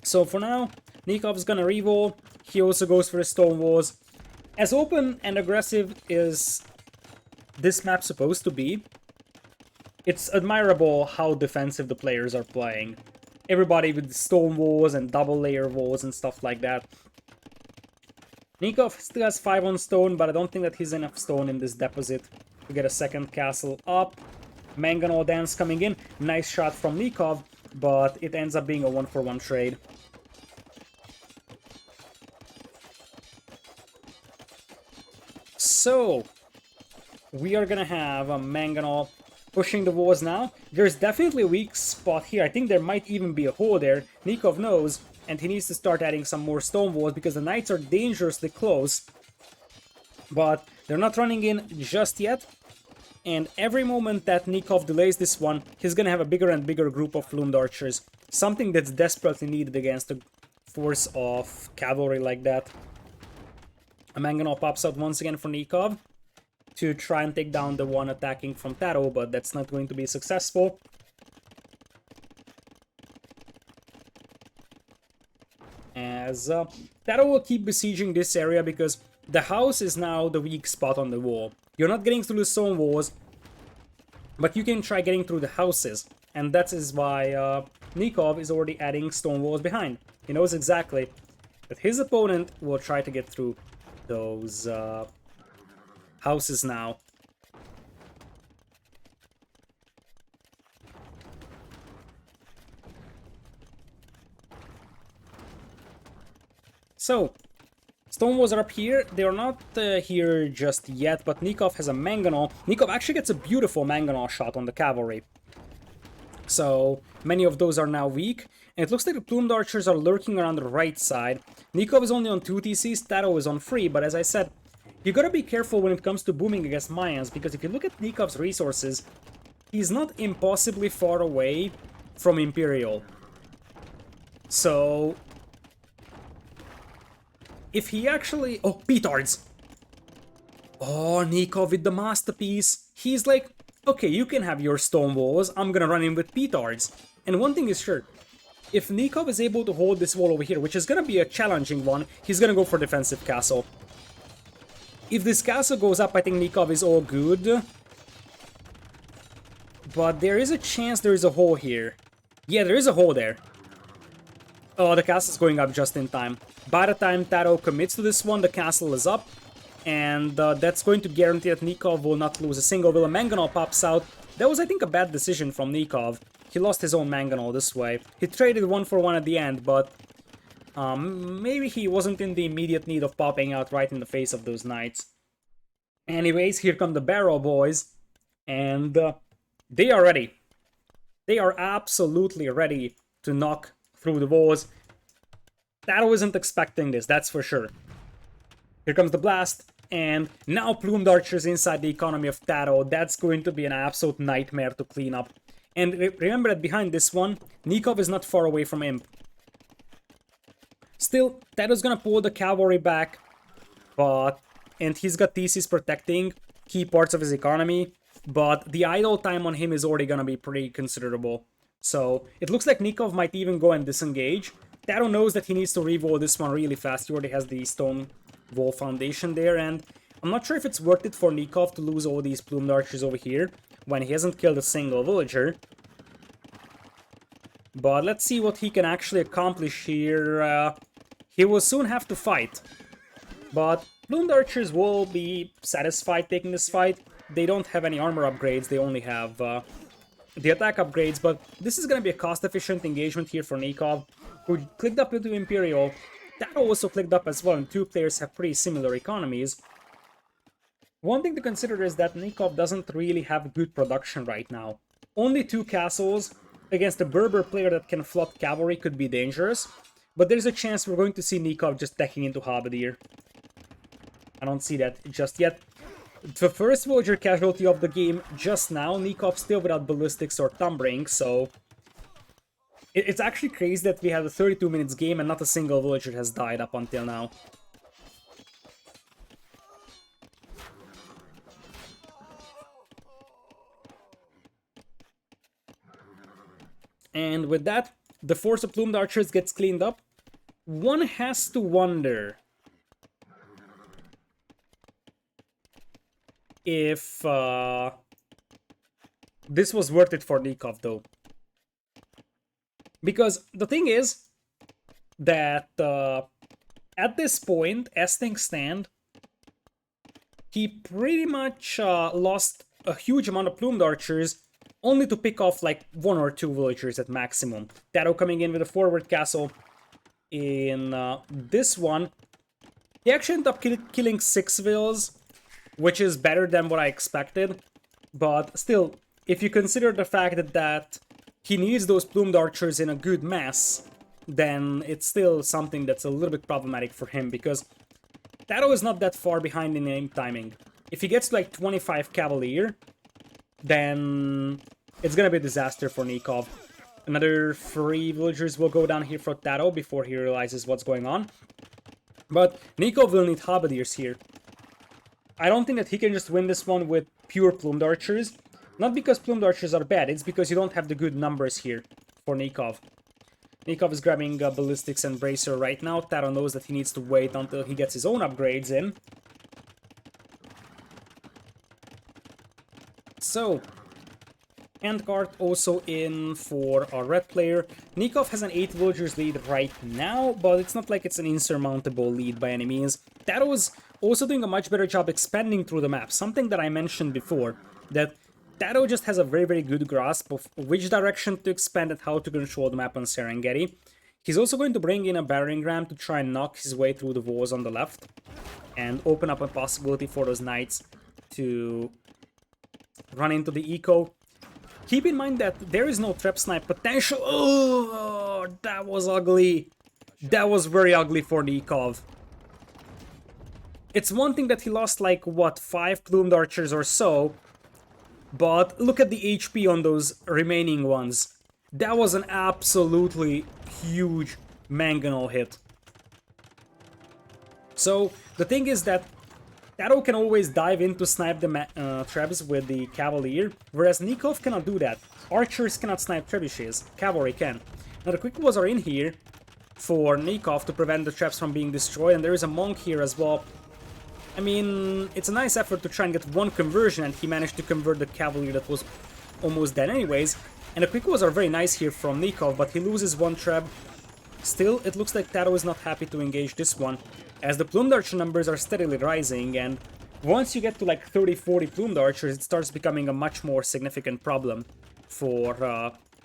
So for now, Nikov's gonna revol. He also goes for the stone walls. As open and aggressive as this map's supposed to be, it's admirable how defensive the players are playing. Everybody with stone walls and double layer walls and stuff like that. Nicov still has 5 on stone, but I don't think that he's enough stone in this deposit to get a second castle up. Mangonel dance coming in. Nice shot from Nicov, but it ends up being a 1-for-1 trade. So, we are gonna have a Mangonel pushing the walls now. There's definitely a weak spot here. I think there might even be a hole there. Nicov knows, and he needs to start adding some more stone walls because the Knights are dangerously close. But they're not running in just yet. And every moment that Nicov delays this one, he's gonna have a bigger and bigger group of Plumed Archers. Something that's desperately needed against a force of cavalry like that. A Mangonel pops out once again for Nicov to try and take down the one attacking from TaToH, but that's not going to be successful. As TaToH will keep besieging this area because the house is now the weak spot on the wall. You're not getting through the stone walls, but you can try getting through the houses. And that is why Nicov is already adding stone walls behind. He knows exactly that his opponent will try to get through those houses now. So, stone walls are up here. They are not here just yet, but Nicov has a Mangonel. Nicov actually gets a beautiful Mangonel shot on the cavalry. So, many of those are now weak. And it looks like the Plumed Archers are lurking around the right side. Nicov is only on 2 TCs, TaToH is on 3, but as I said, you gotta be careful when it comes to booming against Mayans, because if you look at Nikov's resources, he's not impossibly far away from Imperial. So, if he actually... Oh, petards! Oh, Nicov with the masterpiece. He's like, okay, you can have your stone walls, I'm gonna run in with petards. And one thing is sure, if Nicov is able to hold this wall over here, which is gonna be a challenging one, he's gonna go for defensive castle. If this castle goes up, I think Nicov is all good. But there is a chance there is a hole here. Yeah, there is a hole there. Oh, the castle's going up just in time. By the time TaToH commits to this one, the castle is up. And that's going to guarantee that Nicov will not lose a single will. A Mangonel pops out. That was, I think, a bad decision from Nicov. He lost his own Mangonel this way. He traded 1-for-1 at the end, but maybe he wasn't in the immediate need of popping out right in the face of those Knights. Anyways, here come the Barrel Boys, and they are ready. They are absolutely ready to knock through the walls. TaToH isn't expecting this, that's for sure. Here comes the blast, and now Plumed Archers inside the economy of TaToH. That's going to be an absolute nightmare to clean up. And remember that behind this one, Nicov is not far away from Imp. Still, TaToH's gonna pull the cavalry back, and he's got TCs protecting key parts of his economy, but the idle time on him is already gonna be pretty considerable. So, it looks like Nicov might even go and disengage. TaToH knows that he needs to rewall this one really fast. He already has the stone wall foundation there, and I'm not sure if it's worth it for Nicov to lose all these Plumed Archers over here when he hasn't killed a single villager. But let's see what he can actually accomplish here. He will soon have to fight, but Plumed Archers will be satisfied taking this fight. They don't have any armor upgrades, they only have the attack upgrades, but this is going to be a cost-efficient engagement here for Nicov, who clicked up into Imperial. TaToH also clicked up as well, and two players have pretty similar economies. One thing to consider is that Nicov doesn't really have good production right now. Only 2 castles against a Berber player that can flood cavalry could be dangerous, but there's a chance we're going to see Nicov just teching into Halberdier. I don't see that just yet. The first villager casualty of the game just now, Nicov still without ballistics or thumbring, so It's actually crazy that we have a 32 minutes game and not a single villager has died up until now. And with that, the force of plumed archers gets cleaned up. One has to wonder if this was worth it for Nicov, though. Because the thing is that at this point, as things stand, he pretty much lost a huge amount of plumed archers, only to pick off like 1 or 2 villagers at maximum. TaToH coming in with a forward castle in this one. He actually ended up killing 6 vills, which is better than what I expected. But still, if you consider the fact that he needs those plumed archers in a good mass, then it's still something that's a little bit problematic for him, because TaToH is not that far behind in aim timing. If he gets to like 25 Cavalier, then it's gonna be a disaster for Nicov. Another 3 villagers will go down here for TaToH before he realizes what's going on. But Nicov will need halberdiers here. I don't think that he can just win this one with pure plumed archers. Not because plumed archers are bad, it's because you don't have the good numbers here for Nicov. Nicov is grabbing ballistics and bracer right now. TaToH knows that he needs to wait until he gets his own upgrades in. So, handcart also in for our red player. Nicov has an 8 villagers lead right now, but it's not like it's an insurmountable lead by any means. TaToH is also doing a much better job expanding through the map, something that I mentioned before, that TaToH just has a very good grasp of which direction to expand and how to control the map on Serengeti. He's also going to bring in a battering ram to try and knock his way through the walls on the left and open up a possibility for those knights to run into the eco. Keep in mind that there is no trap snipe potential. Oh, that was ugly. That was very ugly for Nicov. It's one thing that he lost like, what, 5 plumed archers or so, but look at the HP on those remaining ones. That was an absolutely huge mangonel hit. So, the thing is that TaToH can always dive in to snipe the traps with the Cavalier, whereas Nicov cannot do that. Archers cannot snipe trebuchets, cavalry can. Now the quick walls are in here for Nicov to prevent the traps from being destroyed, and there is a monk here as well. I mean, it's a nice effort to try and get one conversion, and he managed to convert the Cavalier that was almost dead anyways. And the quick walls are very nice here from Nicov, but he loses 1 trap. Still, it looks like TaToH is not happy to engage this one, as the plumed archer numbers are steadily rising, and once you get to like 30-40 plumed archers, it starts becoming a much more significant problem for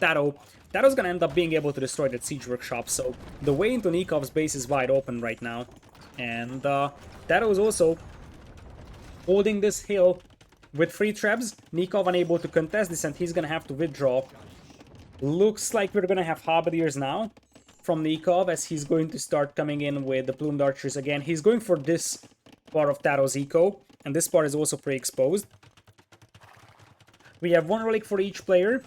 TaToH. TaToH's gonna end up being able to destroy that siege workshop, so the way into Nikov's base is wide open right now. And TaToH is also holding this hill with 3 traps. Nicov unable to contest this, and he's gonna have to withdraw. Looks like we're gonna have halberdiers now from Nicov, as he's going to start coming in with the plumed archers again. He's going for this part of TaToH's eco, and this part is also pre-exposed. We have 1 relic for each player,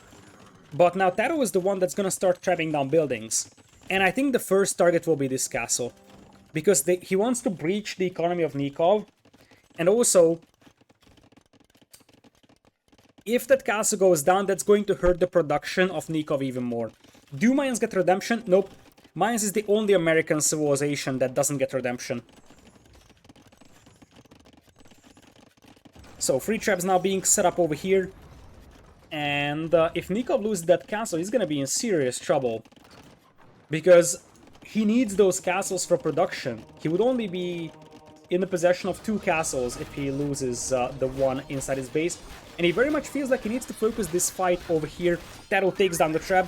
but now TaToH is the one that's gonna start trapping down buildings. And I think the first target will be this castle, because he wants to breach the economy of Nicov, and also, if that castle goes down, that's going to hurt the production of Nicov even more. Do Mayans get redemption? Nope. Mayans is the only American civilization that doesn't get redemption. So, 3 traps now being set up over here. And if Nicov loses that castle, he's gonna be in serious trouble. Because he needs those castles for production. He would only be in the possession of 2 castles if he loses the one inside his base. And he very much feels like he needs to focus this fight over here. TaToH takes down the trap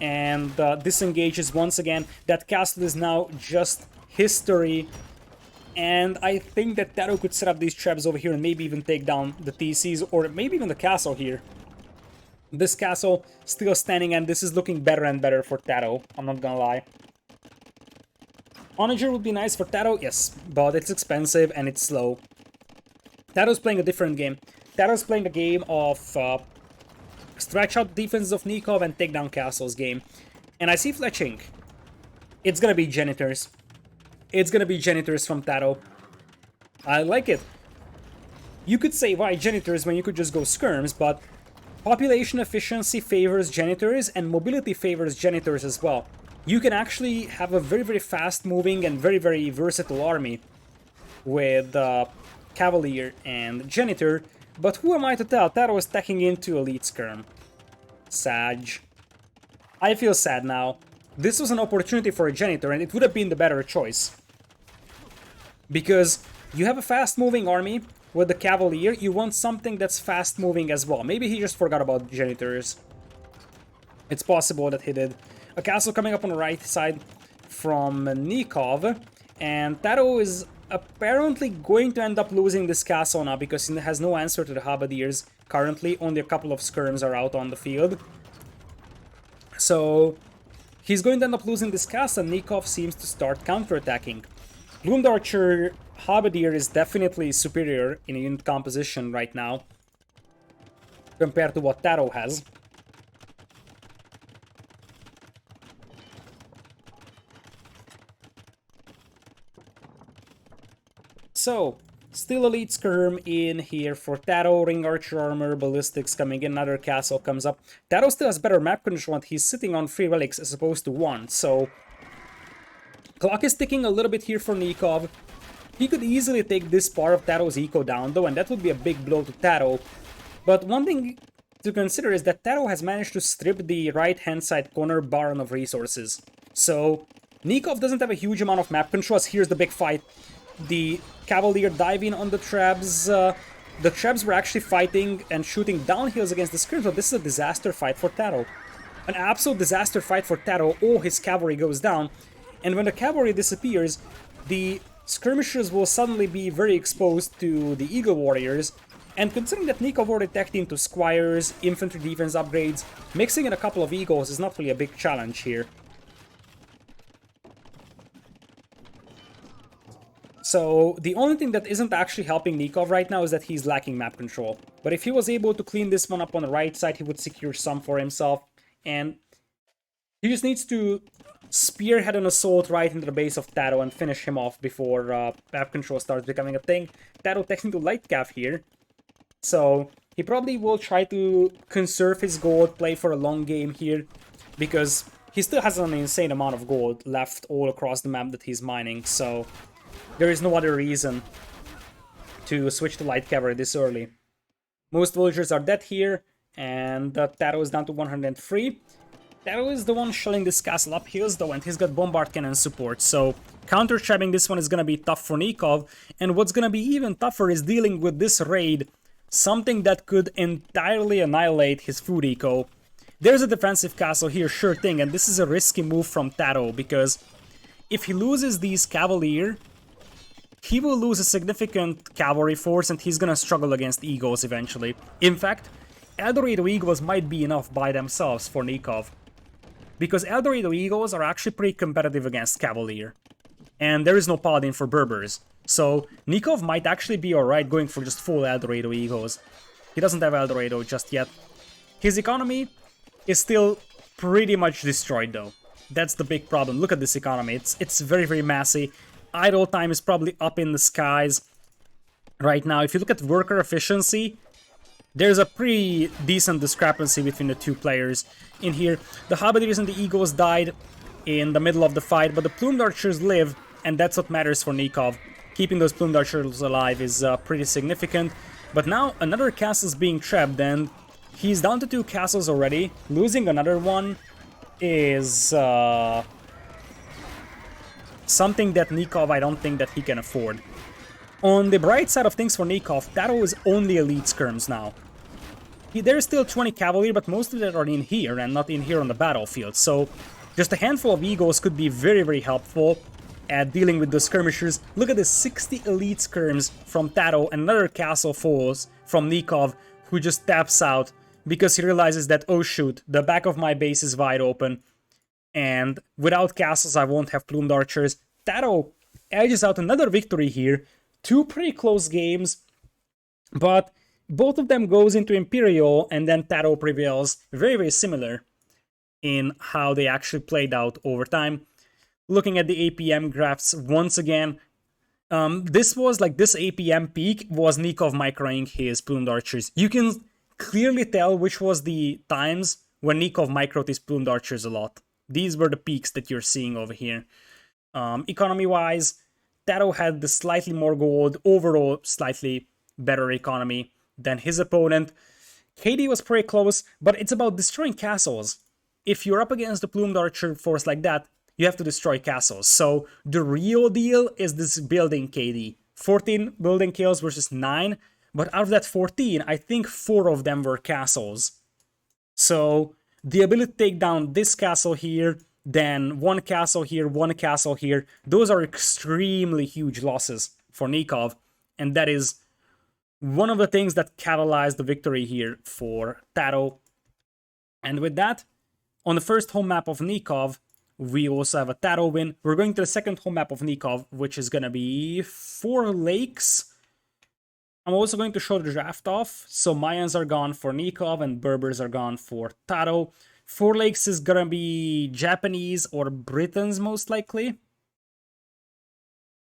and disengages once again. That castle is now just history. And I think that TaToH could set up these traps over here and maybe even take down the TCs, or maybe even the castle here. This castle still standing, and this is looking better and better for TaToH, I'm not gonna lie. Onager would be nice for TaToH, yes, but it's expensive and it's slow. TaToH's playing a different game. TaToH's playing the game of stretch out the defenses of Nicov and take down castles game. And I see fletching. It's gonna be Janitors. It's gonna be Janitors from TaToH. I like it. You could say, why Janitors when you could just go Skirms, but population efficiency favors Janitors and mobility favors Janitors as well. You can actually have a very, very fast-moving and very, very versatile army with Cavalier and Janitor, but who am I to tell? TaToH is tacking into Elite Skirm. Sag. I feel sad now. This was an opportunity for a Janitor, and it would have been the better choice. Because you have a fast-moving army with the Cavalier, you want something that's fast-moving as well. Maybe he just forgot about Janitors. It's possible that he did. A castle coming up on the right side from Nicov, and TaToH is apparently going to end up losing this castle now because he has no answer to the Halberdiers currently. Only a couple of skirms are out on the field. So he's going to end up losing this castle, and Nicov seems to start counterattacking. Plumed Archer Halberdier is definitely superior in unit composition right now compared to what TaToH has. So, still Elite Skirm in here for TaToH, Ring Archer Armor, Ballistics coming in, another castle comes up. TaToH still has better map control, and he's sitting on 3 relics as opposed to 1, so clock is ticking a little bit here for Nicov. He could easily take this part of TaToH's eco down though, and that would be a big blow to TaToH. But one thing to consider is that TaToH has managed to strip the right-hand side corner Baron of resources. So Nicov doesn't have a huge amount of map control, as here's the big fight. The Cavalier diving on the Trebs. The Trebs were actually fighting and shooting downhills against the skirms, so this is a disaster fight for TaToH. An absolute disaster fight for TaToH. Oh, his cavalry goes down. And when the cavalry disappears, the skirmishers will suddenly be very exposed to the Eagle Warriors. And considering that Nicov already teched into Squires, infantry defense upgrades, mixing in a couple of Eagles is not really a big challenge here. So the only thing that isn't actually helping Nicov right now is that he's lacking map control. But if he was able to clean this one up on the right side, he would secure some for himself. And he just needs to spearhead an assault right into the base of TaToH and finish him off before map control starts becoming a thing. TaToH takes into light cav here. So he probably will try to conserve his gold, play for a long game here, because he still has an insane amount of gold left all across the map that he's mining, so there is no other reason to switch to light cavalry this early. Most villagers are dead here, and TaToH is down to 103. TaToH is the one shelling this castle up hills though, and he's got bombard cannon support, so counter-trapping this one is gonna be tough for Nicov, and what's gonna be even tougher is dealing with this raid, something that could entirely annihilate his food eco. There's a defensive castle here, sure thing, and this is a risky move from TaToH, because if he loses these Cavalier, he will lose a significant cavalry force, and he's gonna struggle against Eagles eventually. In fact, Eldorado Eagles might be enough by themselves for Nicov, because Eldorado Eagles are actually pretty competitive against Cavalier, and there is no Paladin for Berbers, so Nicov might actually be alright going for just full Eldorado Eagles. He doesn't have Eldorado just yet. His economy is still pretty much destroyed though. That's the big problem. Look at this economy, it's very, very massy. Idle time is probably up in the skies right now. If you look at worker efficiency, there's a pretty decent discrepancy between the two players in here. The Halberdiers and the Eagles died in the middle of the fight, but the Plumed Archers live, and that's what matters for Nicov. Keeping those Plumed Archers alive is pretty significant. But now another castle is being trapped, and he's down to 2 castles already. Losing another one is something that Nicov, I don't think that he can afford. On the bright side of things for Nicov, TaToH is only elite skirms now. There's still 20 cavalry, but most of them are in here and not in here on the battlefield, so just a handful of Eagles could be very, very helpful at dealing with the skirmishers. Look at this, 60 elite skirms from TaToH, and another castle falls from Nicov, who just taps out because he realizes that, oh shoot, the back of my base is wide open, and without castles I won't have Plumed Archers. TaToH edges out another victory here. 2 pretty close games, but both of them goes into Imperial, and then TaToH prevails. Very, very similar in how they actually played out over time. Looking at the APM graphs once again, this was like this APM peak was Nicov microing his plumed archers. You can clearly tell which was the times when Nicov microed his plumed archers a lot. These were the peaks that you're seeing over here. Economy-wise, TaToH had the slightly more gold, overall slightly better economy than his opponent. KD was pretty close, but it's about destroying castles. If you're up against the plumed archer force like that, you have to destroy castles. So the real deal is this building KD. 14 building kills versus 9, but out of that 14, I think 4 of them were castles. So the ability to take down this castle here, then one castle here, those are extremely huge losses for Nicov, and that is one of the things that catalyzed the victory here for TaToH. And with that, on the first home map of Nicov, we also have a TaToH win. We're going to the second home map of Nicov, which is going to be 4 lakes. I'm also going to show the draft off. So Mayans are gone for Nicov and Berbers are gone for TaToH. 4 lakes is going to be Japanese or Britons most likely.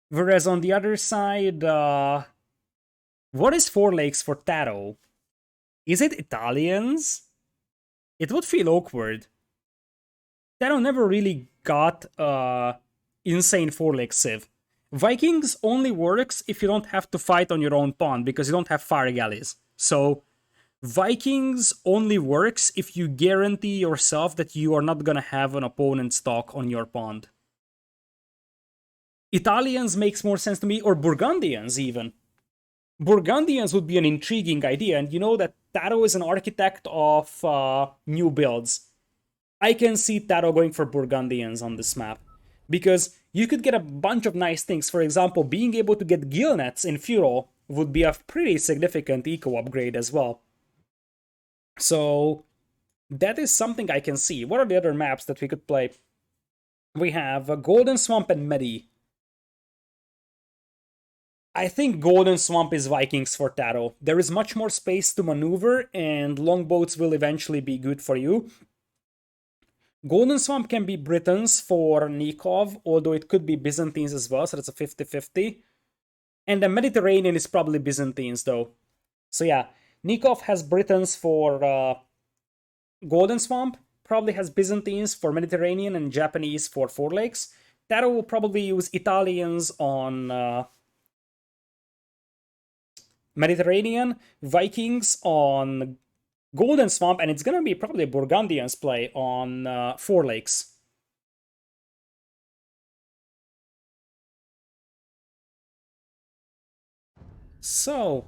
Whereas on the other side, what is 4 lakes for TaToH? Is it Italians? It would feel awkward. TaToH never really got insane 4 lake civ. Vikings only works if you don't have to fight on your own pond because you don't have fire galleys. So Vikings only works if you guarantee yourself that you are not gonna have an opponent's dock on your pond. Italians makes more sense to me, or Burgundians even. Burgundians would be an intriguing idea, and you know that TaToH is an architect of new builds. I can see TaToH going for Burgundians on this map, because you could get a bunch of nice things. For example, being able to get gill nets in Feudal would be a pretty significant eco upgrade as well. So that is something I can see. What are the other maps that we could play? We have Golden Swamp and Medi. I think Golden Swamp is Vikings for TaToH. There is much more space to maneuver, and longboats will eventually be good for you. Golden Swamp can be Britons for Nicov, although it could be Byzantines as well, so that's a 50-50. And the Mediterranean is probably Byzantines, though. So yeah, Nicov has Britons for Golden Swamp, probably has Byzantines for Mediterranean, and Japanese for 4 lakes. TaToH will probably use Italians on Mediterranean, Vikings on Golden Swamp, and it's gonna be probably a Burgundians play on 4 lakes. So,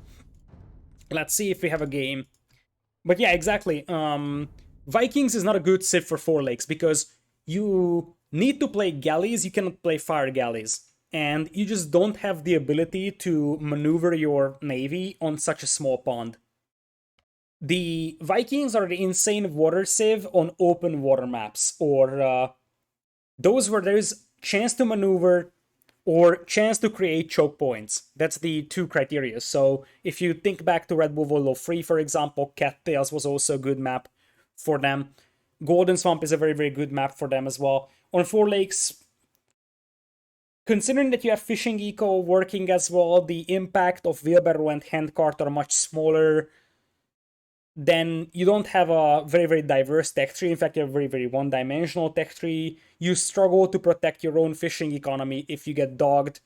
let's see if we have a game. But yeah, exactly. Vikings is not a good civ for 4 lakes because you need to play galleys, you cannot play fire galleys. And you just don't have the ability to maneuver your navy on such a small pond. The Vikings are the insane water civ on open water maps, or those where there is chance to maneuver or chance to create choke points. That's the 2 criteria. So if you think back to Red Bull Volo 3, for example, Cattails was also a good map for them. Golden Swamp is a very, very good map for them as well. On 4 lakes, considering that you have fishing eco working as well, the impact of wheelbarrow and handcart are much smaller. Then you don't have a very, very diverse tech tree. In fact, you have a very, very one-dimensional tech tree. You struggle to protect your own fishing economy if you get dogged.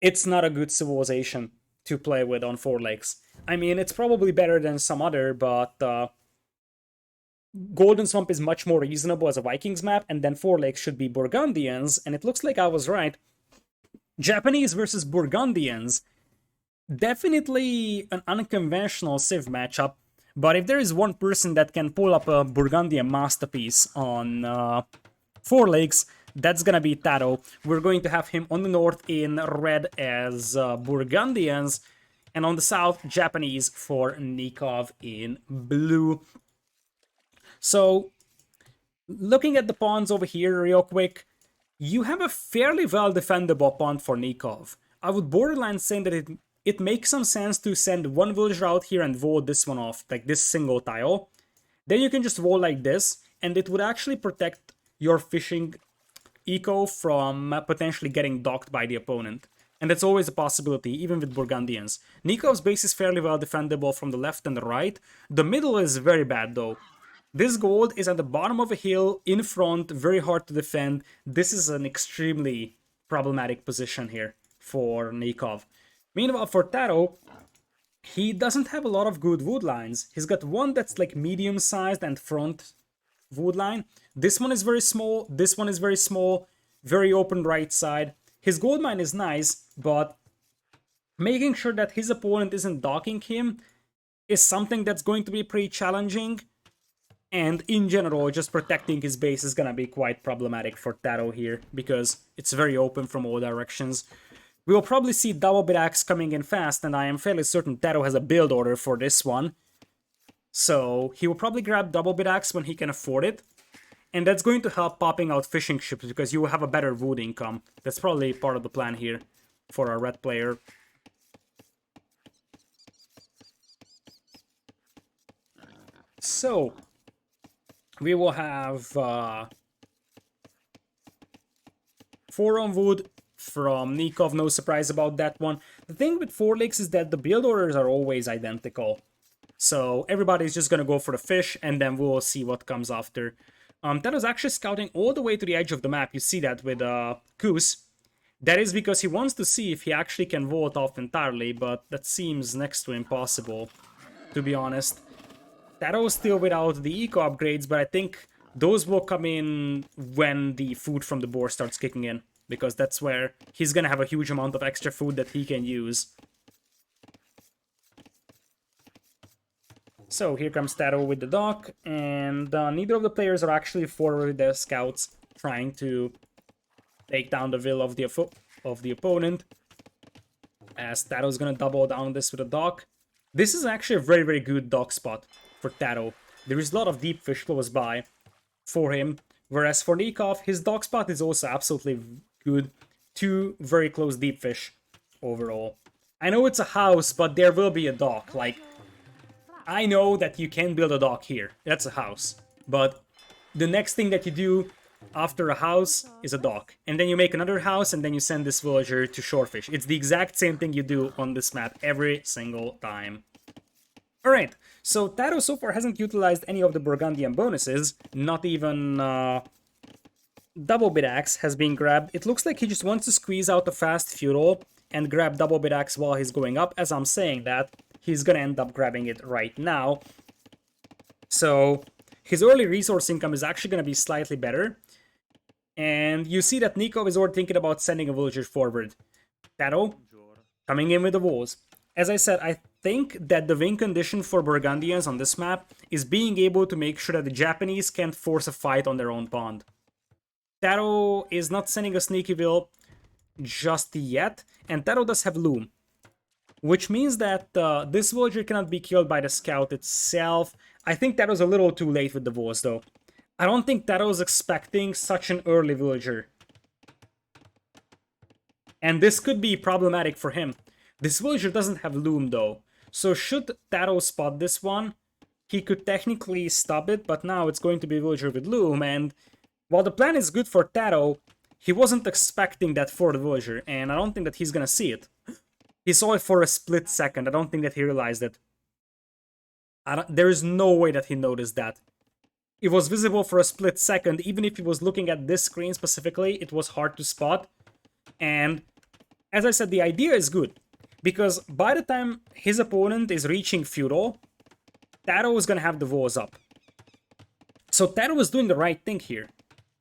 It's not a good civilization to play with on 4 lakes. I mean, it's probably better than some other, but Golden Swamp is much more reasonable as a Vikings map, and then 4 lakes should be Burgundians, and it looks like I was right. Japanese versus Burgundians. Definitely an unconventional civ matchup, but if there is one person that can pull up a Burgundian masterpiece on 4 lakes, that's gonna be TaToH. We're going to have him on the north in red as Burgundians, and on the south, Japanese for Nicov in blue. So, looking at the pawns over here real quick, you have a fairly well defendable pawn for Nicov. I would borderline say that it makes some sense to send one villager out here and wall this one off, like this single tile. Then you can just wall like this, and it would actually protect your fishing eco from potentially getting docked by the opponent. And that's always a possibility, even with Burgundians. Nikov's base is fairly well defendable from the left and the right. The middle is very bad though. This gold is at the bottom of a hill, in front, very hard to defend. This is an extremely problematic position here for Nicov. Meanwhile, for TaToH, he doesn't have a lot of good wood lines. He's got one that's like medium-sized and front wood line. This one is very small, this one is very small, very open right side. His gold mine is nice, but making sure that his opponent isn't docking him is something that's going to be pretty challenging. And in general, just protecting his base is gonna be quite problematic for TaToH here, because it's very open from all directions. We will probably see double bit axe coming in fast, and I am fairly certain TaToH has a build order for this one. So he will probably grab double bit axe when he can afford it. And that's going to help popping out fishing ships, because you will have a better wood income. That's probably part of the plan here for our red player. So we will have 4 on wood from Nicov, no surprise about that one. The thing with 4 lakes is that the build orders are always identical. So everybody's just gonna go for the fish, and then we'll see what comes after. TaToH's actually scouting all the way to the edge of the map. You see that with Goose. That is because he wants to see if he actually can vault off entirely, but that seems next to impossible, to be honest. TaToH's still without the eco upgrades, but I think those will come in when the food from the boar starts kicking in, because that's where he's gonna have a huge amount of extra food that he can use. So here comes TaToH with the dock, and neither of the players are actually forward with their scouts, trying to take down the will of the opponent, as TaToH's gonna double down this with a dock. This is actually a very, very good dock spot for TaToH. There is a lot of deep fish close by for him, whereas for Nicov, his dock spot is also absolutely good. 2 very close deep fish overall. I know it's a house, but there will be a dock. Like, I know that you can build a dock here. That's a house. But the next thing that you do after a house is a dock. And then you make another house, and then you send this villager to shorefish. It's the exact same thing you do on this map every single time. Alright, so TaToH so far hasn't utilized any of the Burgundian bonuses. Not even double bit axe has been grabbed. It looks like he just wants to squeeze out a fast feudal and grab double bit axe while he's going up. As I'm saying that, he's gonna end up grabbing it right now. So his early resource income is actually gonna be slightly better. And you see that Nicov is already thinking about sending a villager forward. TaToH coming in with the walls. As I said, I think that the win condition for Burgundians on this map is being able to make sure that the Japanese can't force a fight on their own pond. TaToH is not sending a sneaky will just yet, and TaToH does have loom, which means that this villager cannot be killed by the scout itself. I think TaToH's a little too late with the walls though. I don't think TaToH's expecting such an early villager. And this could be problematic for him. This villager doesn't have loom though. So should TaToH spot this one, he could technically stop it, but now it's going to be a villager with loom, and while the plan is good for TaToH, he wasn't expecting that for the villager, and I don't think that he's gonna see it. He saw it for a split second. I don't think that he realized it. There is no way that he noticed that. It was visible for a split second. Even if he was looking at this screen specifically, it was hard to spot. And as I said, the idea is good, because by the time his opponent is reaching feudal, TaToH is gonna have the walls up. So TaToH is doing the right thing here.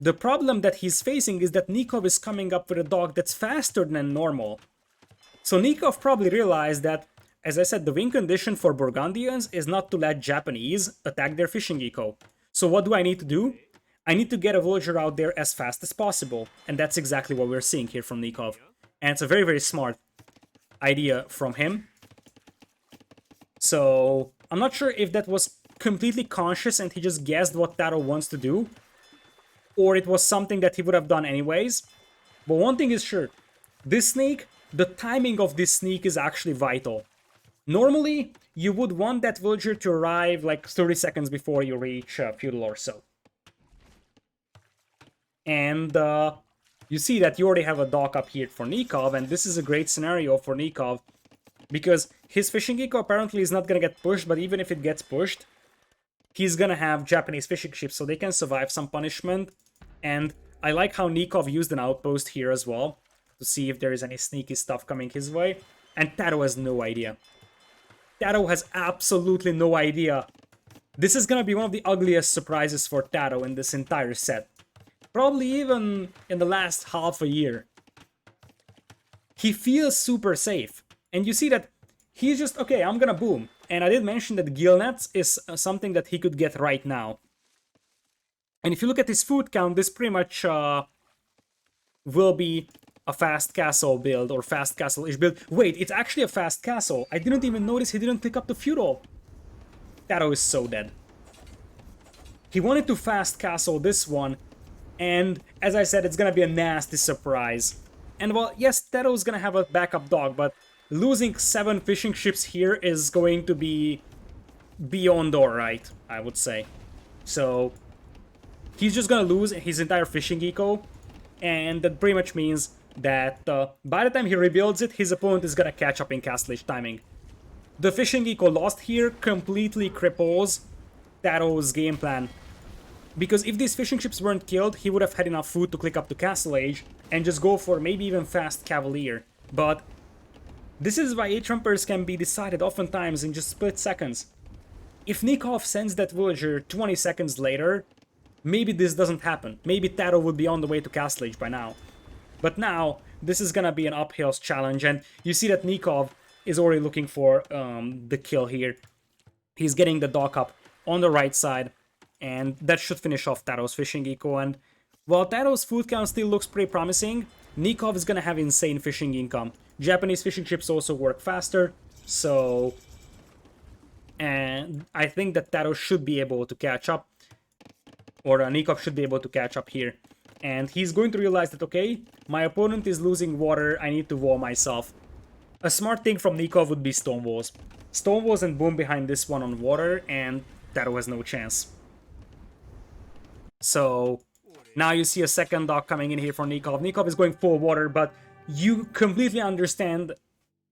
The problem that he's facing is that Nicov is coming up with a dog that's faster than normal. So Nicov probably realized that, as I said, the win condition for Burgundians is not to let Japanese attack their fishing eco. So what do I need to do? I need to get a villager out there as fast as possible. And that's exactly what we're seeing here from Nicov. And it's a very, very smart idea from him. So I'm not sure if that was completely conscious and he just guessed what TaToH wants to do, or it was something that he would have done anyways. But one thing is sure, this sneak, the timing of this sneak is actually vital. Normally, you would want that villager to arrive like 30 seconds before you reach feudal or so. And you see that you already have a dock up here for Nicov, and this is a great scenario for Nicov because his fishing eco apparently is not gonna get pushed, but even if it gets pushed, he's gonna have Japanese fishing ships, so they can survive some punishment. And I like how Nicov used an outpost here as well to see if there is any sneaky stuff coming his way. And TaToH has no idea. TaToH has absolutely no idea. This is gonna be one of the ugliest surprises for TaToH in this entire set. Probably even in the last half a year. He feels super safe. And you see that he's just, okay, I'm gonna boom. And I did mention that Gillnets is something that he could get right now. And if you look at his food count, this pretty much will be a fast castle build or fast castle-ish build. Wait, it's actually a fast castle. I didn't even notice he didn't pick up the feudal. TaToH is so dead. He wanted to fast castle this one, and as I said, it's gonna be a nasty surprise. And well, yes, TaToH is gonna have a backup dog, but losing 7 fishing ships here is going to be beyond alright, I would say. So he's just gonna lose his entire fishing eco, and that pretty much means that by the time he rebuilds it, his opponent is gonna catch up in castle-ish timing. The fishing eco lost here completely cripples TaToH's game plan. Because if these fishing ships weren't killed, he would have had enough food to click up to Castle Age and just go for maybe even fast Cavalier. But this is why Trumpers can be decided oftentimes in just split seconds. If Nicov sends that villager 20 seconds later, maybe this doesn't happen. Maybe TaToH would be on the way to Castle Age by now. But now, this is gonna be an uphill challenge, and you see that Nicov is already looking for the kill here. He's getting the dock up on the right side, and that should finish off TaToH's fishing eco. And while TaToH's food count still looks pretty promising, Nicov is gonna have insane fishing income. Japanese fishing ships also work faster, so... And I think that TaToH should be able to catch up, or Nicov should be able to catch up here. And he's going to realize that, okay, my opponent is losing water, I need to wall myself. A smart thing from Nicov would be stone walls. Stone walls and boom behind this one on water, and TaToH has no chance. So now you see a second dock coming in here for Nicov. Nicov is going full water, but you completely understand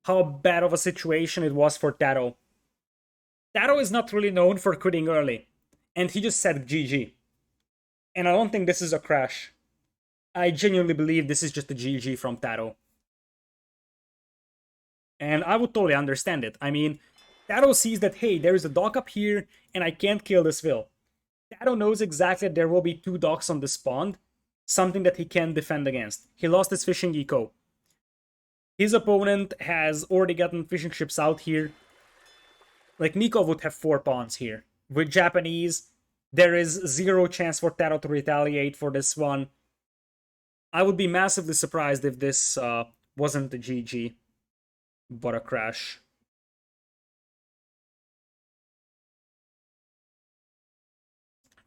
how bad of a situation it was for TaToH. TaToH is not really known for quitting early, and he just said GG. And I don't think this is a crash. I genuinely believe this is just a GG from TaToH. And I would totally understand it. I mean, TaToH sees that, hey, there is a dock up here, and I can't kill this vill. TaToH knows exactly that there will be 2 docks on this pond, something that he can defend against. He lost his fishing eco. His opponent has already gotten fishing ships out here. Like, Nicov would have 4 pawns here. With Japanese, there is 0 chance for TaToH to retaliate for this one. I would be massively surprised if this wasn't a GG, but a crash.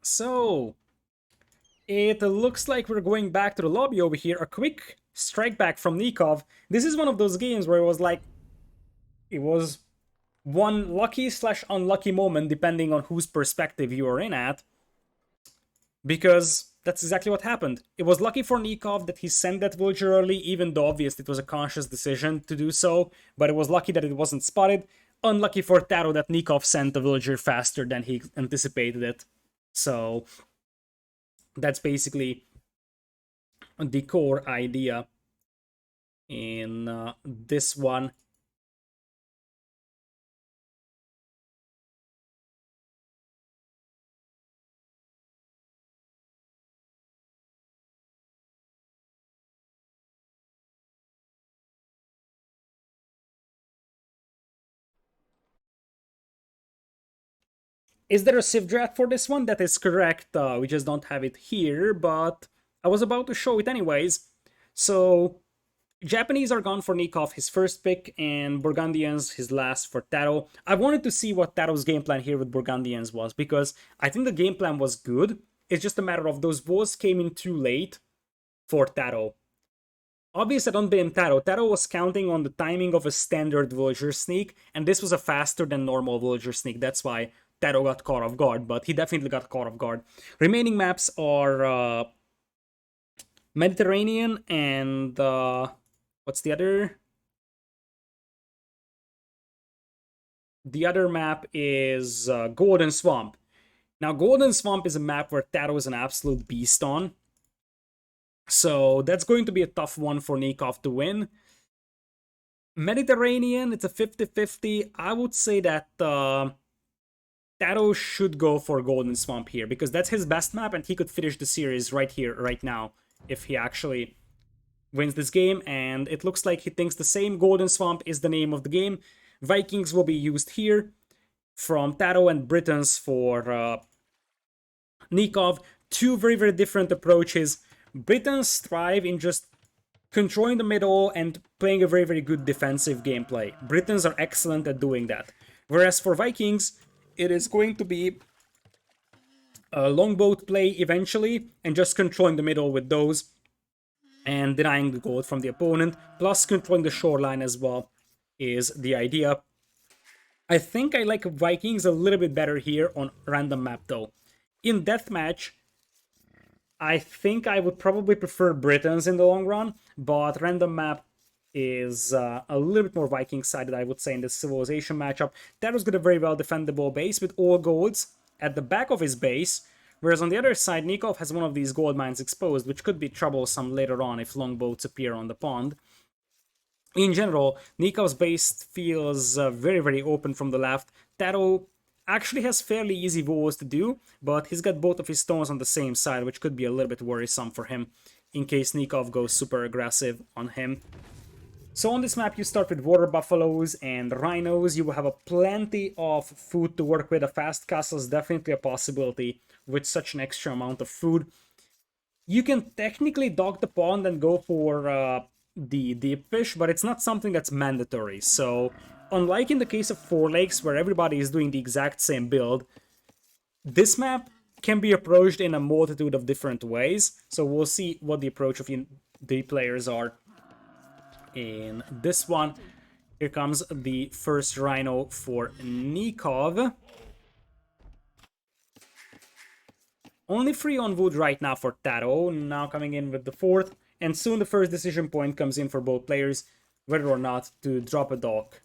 So, it looks like we're going back to the lobby over here. A quick strike back from Nicov. This is one of those games where it was like... It was one lucky/unlucky moment depending on whose perspective you are in at. Because that's exactly what happened. It was lucky for Nicov that he sent that villager early, even though obviously it was a conscious decision to do so. But it was lucky that it wasn't spotted. Unlucky for TaToH that Nicov sent the villager faster than he anticipated it. So that's basically the core idea in this one. Is there a Civ draft for this one? That is correct. We just don't have it here, but I was about to show it anyways. So, Japanese are gone for Nicov, his first pick, and Burgundians his last for TaToH. I wanted to see what TaToH's game plan here with Burgundians was, because I think the game plan was good. It's just a matter of those walls came in too late for TaToH. Obviously, I don't blame TaToH. TaToH was counting on the timing of a standard villager sneak, and this was a faster than normal villager sneak. That's why TaToH got caught off guard, but he definitely got caught off guard. Remaining maps are Mediterranean and what's the other? The other map is Golden Swamp. Now, Golden Swamp is a map where TaToH is an absolute beast on. So that's going to be a tough one for Nicov to win. Mediterranean, it's a 50-50. I would say that TaToH should go for Golden Swamp here, because that's his best map, and he could finish the series right here, right now, if he actually wins this game. And it looks like he thinks the same. Golden Swamp is the name of the game. Vikings will be used here from TaToH, and Britons for Nicov. Two very, very different approaches. Britons thrive in just controlling the middle and playing a very, very good defensive gameplay. Britons are excellent at doing that. Whereas for Vikings, it is going to be a longboat play eventually, and just controlling the middle with those and denying the gold from the opponent, plus controlling the shoreline as well is the idea. I think I like Vikings a little bit better here on random map though. In deathmatch, I think I would probably prefer Britons in the long run, but random map is a little bit more Viking-sided, I would say, in this Civilization matchup. TaToH's got a very well defendable base with all golds at the back of his base, whereas on the other side, Nicov has one of these gold mines exposed, which could be troublesome later on if longboats appear on the pond. In general, Nikov's base feels very, very open from the left. TaToH actually has fairly easy walls to do, but he's got both of his stones on the same side, which could be a little bit worrisome for him in case Nicov goes super aggressive on him. So on this map, you start with water buffaloes and rhinos. You will have plenty of food to work with. A fast castle is definitely a possibility with such an extra amount of food. You can technically dock the pond and go for the deep fish, but it's not something that's mandatory. So unlike in the case of Four Lakes, where everybody is doing the exact same build, this map can be approached in a multitude of different ways. So we'll see what the approach of the players are in this one. Here comes the first rhino for Nicov. Only 3 on wood right now for TaToH, now coming in with the 4th, and soon the first decision point comes in for both players, whether or not to drop a dock.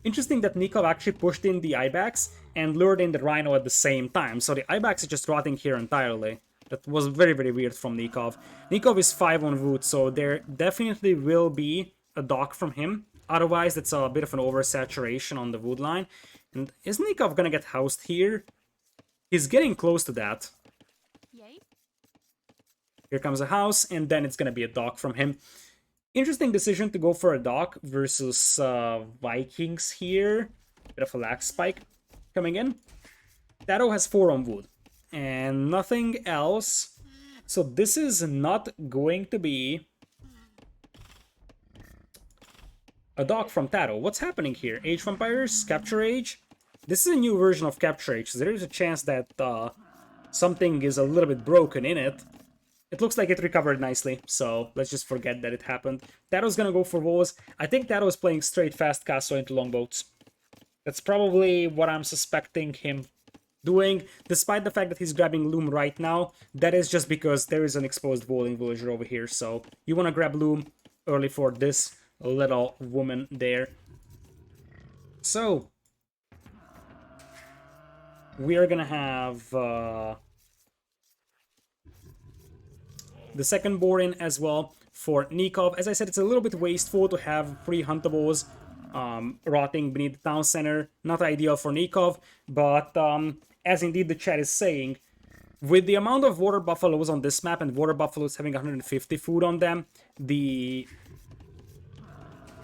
Interesting that Nicov actually pushed in the Ibex and lured in the Rhino at the same time, so the Ibex is just rotting here entirely. That was very, very weird from Nicov. Nicov is 5 on wood, so there definitely will be a dock from him. Otherwise, it's a bit of an oversaturation on the wood line. And is Nicov gonna get housed here? He's getting close to that. Yay. Here comes a house, and then it's gonna be a dock from him. Interesting decision to go for a dock versus Vikings here. Bit of a lag spike coming in. TaToH has 4 on wood and nothing else. So this is not going to be a dock from TaToH. What's happening here? Age Vampires? Capture Age? This is a new version of Capture Age, so there is a chance that something is a little bit broken in it. It looks like it recovered nicely, so let's just forget that it happened. TaToH's gonna go for walls. I think TaToH is playing straight fast castle into longboats. That's probably what I'm suspecting him doing, despite the fact that he's grabbing Loom right now. That is just because there is an exposed walling villager over here, so you want to grab Loom early for this little woman there. So we are gonna have the second boar in as well for Nicov. As I said, it's a little bit wasteful to have 3 huntables rotting beneath the town center. Not ideal for Nicov, but as indeed the chat is saying, with the amount of water buffaloes on this map and water buffaloes having 150 food on them, the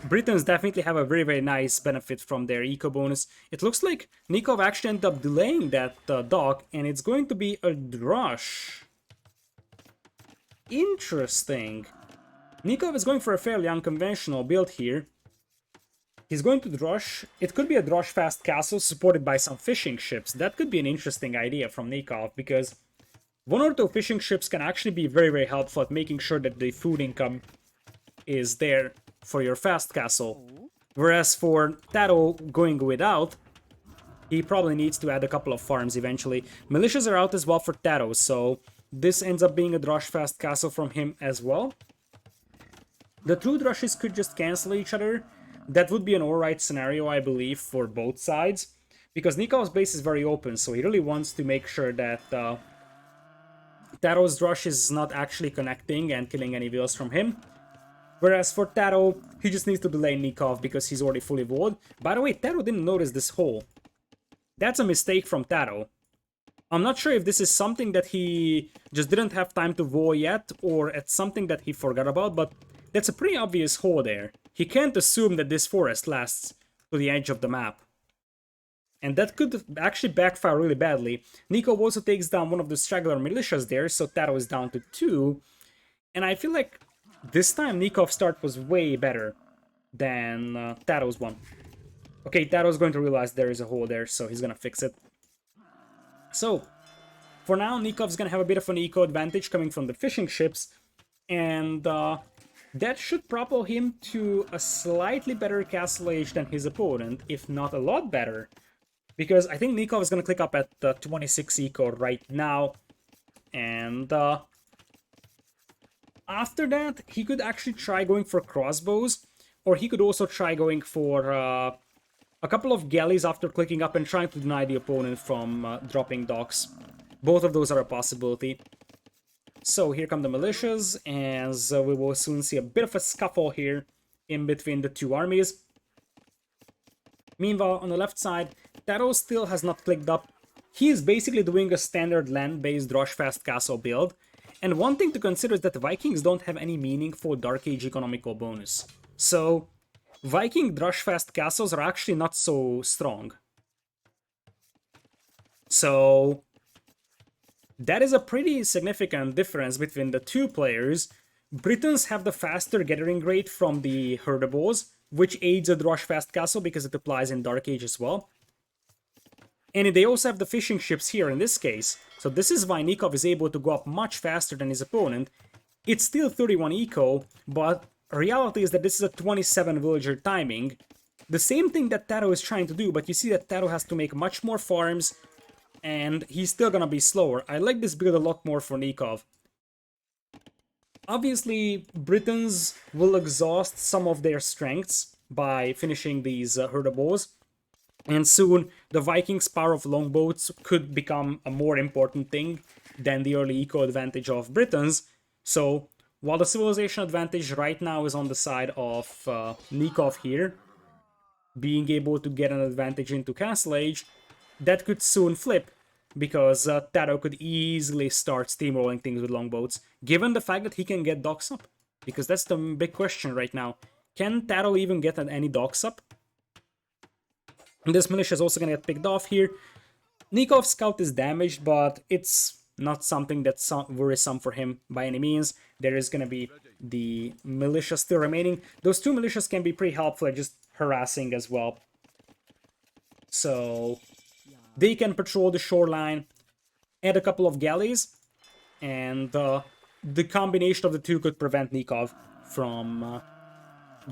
Britons definitely have a very, very nice benefit from their eco bonus. It looks like Nicov actually ended up delaying that dock, and it's going to be a drush. Interesting. Nicov is going for a fairly unconventional build here. He's going to drush. It could be a drush fast castle supported by some fishing ships. That could be an interesting idea from Nicov, because 1 or 2 fishing ships can actually be very, very helpful at making sure that the food income is there for your fast castle. Whereas for TaToH going without, he probably needs to add a couple of farms eventually. Militias are out as well for TaToH, so this ends up being a Drush Fast Castle from him as well. The two Drushes could just cancel each other. That would be an alright scenario, I believe, for both sides. Because Nikov's base is very open, so he really wants to make sure that TaToH's Drush is not actually connecting and killing any wheels from him. Whereas for TaToH, he just needs to delay Nicov because he's already fully walled. By the way, TaToH didn't notice this hole. That's a mistake from TaToH. I'm not sure if this is something that he just didn't have time to wall yet, or it's something that he forgot about, but that's a pretty obvious hole there. He can't assume that this forest lasts to the edge of the map. And that could actually backfire really badly. Nicov also takes down one of the straggler militias there, so TaToH is down to 2. And I feel like this time Nikov's start was way better than TaToH's one. Okay, TaToH's going to realize there is a hole there, so he's gonna fix it. So, for now, Nikov's gonna have a bit of an eco advantage coming from the fishing ships, and that should propel him to a slightly better castle age than his opponent, if not a lot better. Because I think Nicov is going to click up at 26 eco right now. And after that, he could actually try going for crossbows. Or he could also try going for a couple of galleys after clicking up and trying to deny the opponent from dropping docks. Both of those are a possibility. So here come the militias, as we will soon see a bit of a scuffle here in between the two armies. Meanwhile, on the left side, TaToH still has not clicked up. He is basically doing a standard land-based Drush Fast Castle build. And one thing to consider is that Vikings don't have any meaningful Dark Age economical bonus. So, Viking Drush Fast Castles are actually not so strong. So, that is a pretty significant difference between the two players. Britons have the faster gathering rate from the Herdables, which aids a Drush Fast Castle because it applies in Dark Age as well. And they also have the fishing ships here in this case. So this is why Nicov is able to go up much faster than his opponent. It's still 31 eco, but reality is that this is a 27 villager timing. The same thing that TaToH is trying to do, but you see that TaToH has to make much more farms, and he's still gonna be slower. I like this build a lot more for Nicov. Obviously, Britons will exhaust some of their strengths by finishing these Herdables, and soon the Vikings' power of longboats could become a more important thing than the early eco advantage of Britons. So, while the civilization advantage right now is on the side of Nicov here, being able to get an advantage into Castle Age, that could soon flip, because TaToH could easily start steamrolling things with longboats, given the fact that he can get docks up. Because that's the big question right now. Can TaToH even get any docks up? And this militia is also going to get picked off here. Nikov's scout is damaged, but it's not something that's worrisome for him by any means. There is going to be the militia still remaining. Those two militias can be pretty helpful at just harassing as well. So they can patrol the shoreline, add a couple of galleys, and the combination of the two could prevent Nicov from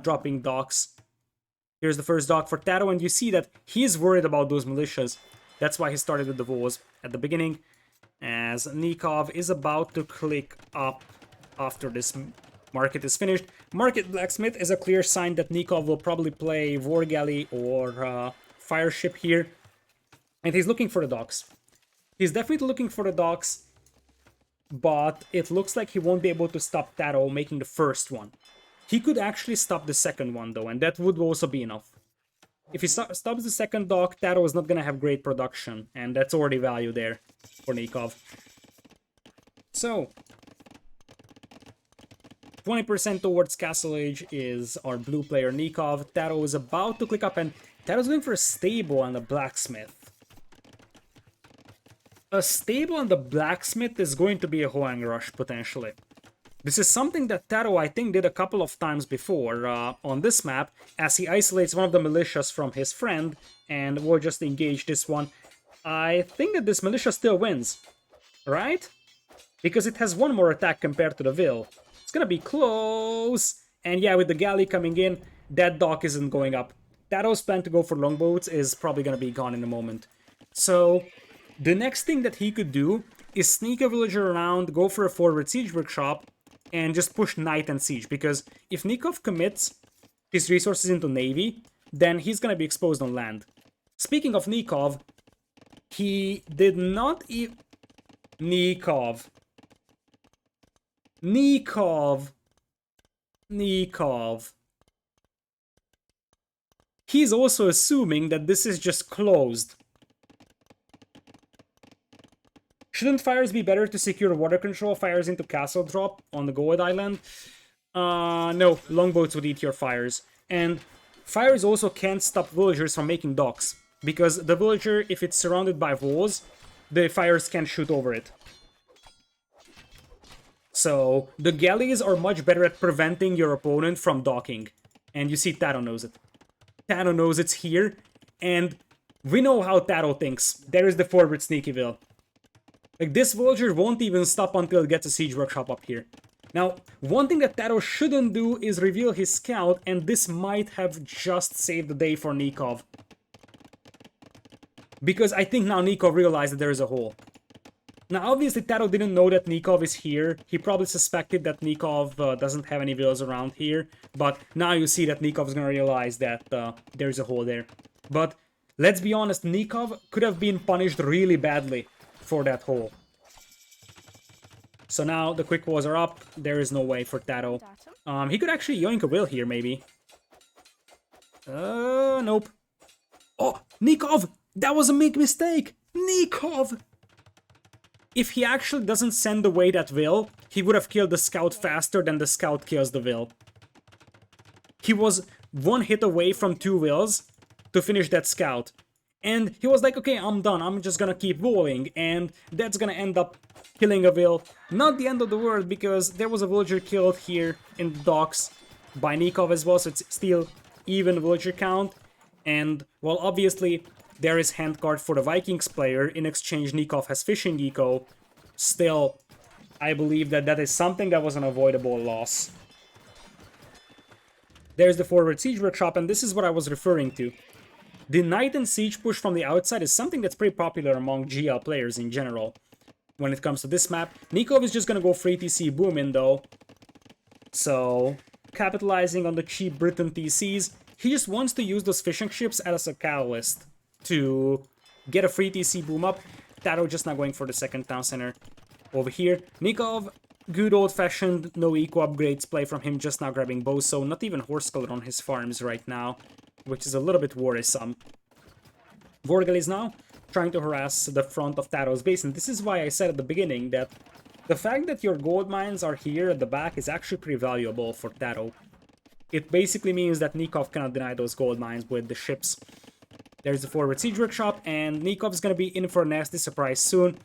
dropping docks. Here's the first dock for TaToH, and you see that he's worried about those militias. That's why he started with the walls at the beginning, as Nicov is about to click up after this market is finished. Market Blacksmith is a clear sign that Nicov will probably play War Galley or Fire Ship here. And he's looking for the docks. He's definitely looking for the docks, but it looks like he won't be able to stop TaToH making the first one. He could actually stop the second one though, and that would also be enough. If he stops the second dock, TaToH is not going to have great production, and that's already value there for Nicov. So, 20% towards Castle Age is our blue player Nicov. TaToH is about to click up, and TaToH is going for a stable and a blacksmith. A stable and the blacksmith is going to be a Hoang rush, potentially. This is something that TaToH, I think, did a couple of times before on this map, as he isolates one of the militias from his friend, and we'll just engage this one. I think that this militia still wins, right? Because it has one more attack compared to the Vil. It's gonna be close! And yeah, with the galley coming in, that dock isn't going up. TaToH's plan to go for longboats is probably gonna be gone in a moment. So, the next thing that he could do is sneak a villager around, go for a forward siege workshop, and just push knight and siege. Because if Nicov commits his resources into navy, then he's gonna be exposed on land. Speaking of Nicov, he did not Nicov. He's also assuming that this is just closed. Shouldn't fires be better to secure water control fires into castle drop on the Gold Island? No, longboats would eat your fires. And fires also can't stop villagers from making docks. Because the villager, if it's surrounded by walls, the fires can't shoot over it. So, the galleys are much better at preventing your opponent from docking. And you see TaToH knows it. TaToH knows it's here, and we know how TaToH thinks. There is the forward sneakyville. Like, this villager won't even stop until it gets a siege workshop up here. Now, one thing that TaToH shouldn't do is reveal his scout, and this might have just saved the day for Nicov. Because I think now Nicov realized that there is a hole. Now, obviously, TaToH didn't know that Nicov is here. He probably suspected that Nicov doesn't have any villas around here. But now you see that Nicov is going to realize that there's a hole there. But let's be honest, Nicov could have been punished really badly for that hole. So now the quick walls are up. There is no way for TaToH. He could actually yoink a will here, maybe. Nope. Oh, Nicov! That was a big mistake! Nicov! If he actually doesn't send away that will, he would have killed the scout faster than the scout kills the will. He was one hit away from 2 wills to finish that scout. And he was like, okay, I'm done, I'm just gonna keep walling, and that's gonna end up killing a will. Not the end of the world, because there was a villager killed here in the docks by Nicov as well, so it's still even villager count. And, well, obviously, there is handcard for the Vikings player. In exchange, Nicov has fishing eco. Still, I believe that that is something that was an avoidable loss. There's the forward siege workshop, and this is what I was referring to. The knight and siege push from the outside is something that's pretty popular among GL players in general. When it comes to this map, Nicov is just gonna go free TC boom in though. So, capitalizing on the cheap Britain TCs, he just wants to use those fishing ships as a catalyst to get a free TC boom up. TaToH just not going for the second town center over here. Nicov, good old-fashioned no eco upgrades play from him, just now grabbing Boso. Not even horse color on his farms right now, which is a little bit worrisome. Vorgal is now trying to harass the front of TaToH's base, and this is why I said at the beginning that the fact that your gold mines are here at the back is actually pretty valuable for TaToH. It basically means that Nicov cannot deny those gold mines with the ships. There's the forward siege workshop, and Nicov is going to be in for a nasty surprise soon.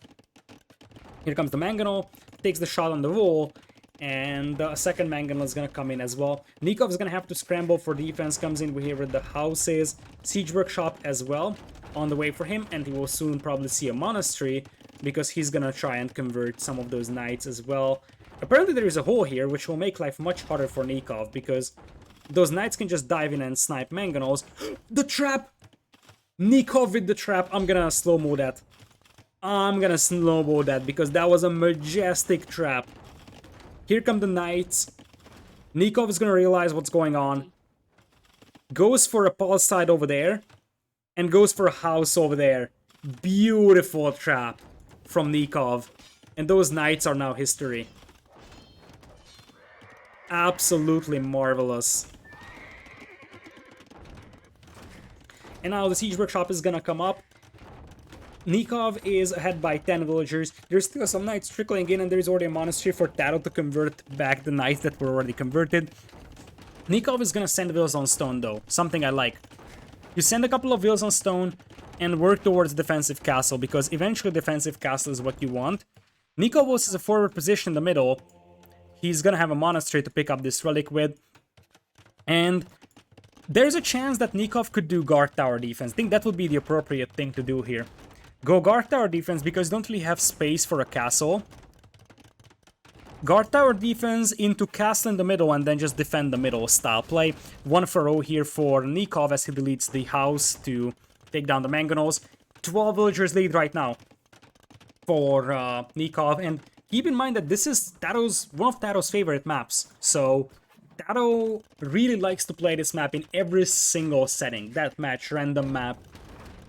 Here comes the Mangonel, takes the shot on the wall, and a second Mangonel is going to come in as well. Nicov is going to have to scramble for defense, comes in here with the houses, siege workshop as well on the way for him, and he will soon probably see a monastery, because he's going to try and convert some of those knights as well. Apparently there is a hole here, which will make life much harder for Nicov, because those knights can just dive in and snipe Mangonels. The trap! Nicov with the trap. I'm gonna slow-mo that. Because that was a majestic trap. Here come the knights. Nicov is gonna realize what's going on. Goes for a pulse side over there. And goes for a house over there. Beautiful trap from Nicov. And those knights are now history. Absolutely marvelous. And now the siege workshop is gonna come up. Nicov is ahead by 10 villagers. There's still some knights trickling in, and there's already a monastery for TaToH to convert back the knights that were already converted. Nicov is gonna send villas on stone though, something I like. You send a couple of villas on stone and work towards defensive castle, because eventually defensive castle is what you want. Nicov also has a forward position in the middle. He's gonna have a monastery to pick up this relic with. And there's a chance that Nicov could do guard tower defense. I think that would be the appropriate thing to do here. Go guard tower defense because you don't really have space for a castle. Guard tower defense into castle in the middle and then just defend the middle style play. One furrow here for Nicov as he deletes the house to take down the Mangonels. 12 villagers lead right now. for Nicov, and keep in mind that this is one of TaToH's favorite maps, so TaToH really likes to play this map in every single setting. That match, random map,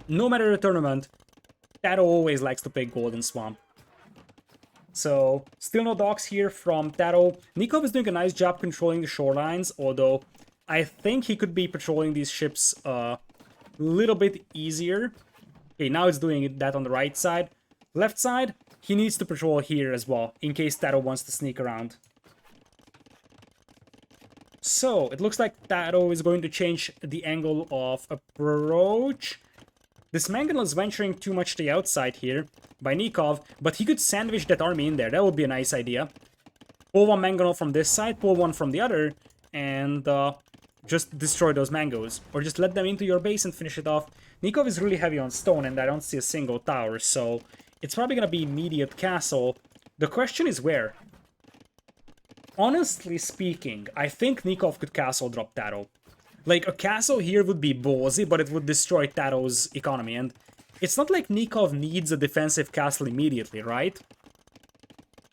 no matter the tournament, TaToH always likes to pick Golden Swamp. So, still no docks here from TaToH. Nicov is doing a nice job controlling the shorelines, although I think he could be patrolling these ships a little bit easier. Okay, now it's doing that on the right side. Left side, he needs to patrol here as well, in case TaToH wants to sneak around. So, it looks like TaToH is going to change the angle of approach. This Mangonel is venturing too much to the outside here by Nicov, but he could sandwich that army in there. That would be a nice idea. Pull one Mangonel from this side, pull one from the other, and just destroy those mangoes. Or just let them into your base and finish it off. Nicov is really heavy on stone, and I don't see a single tower, so it's probably going to be immediate castle. The question is where? Honestly speaking, I think Nicov could castle drop TaToH. Like, a castle here would be ballsy, but it would destroy TaToH's economy, and it's not like Nicov needs a defensive castle immediately, right?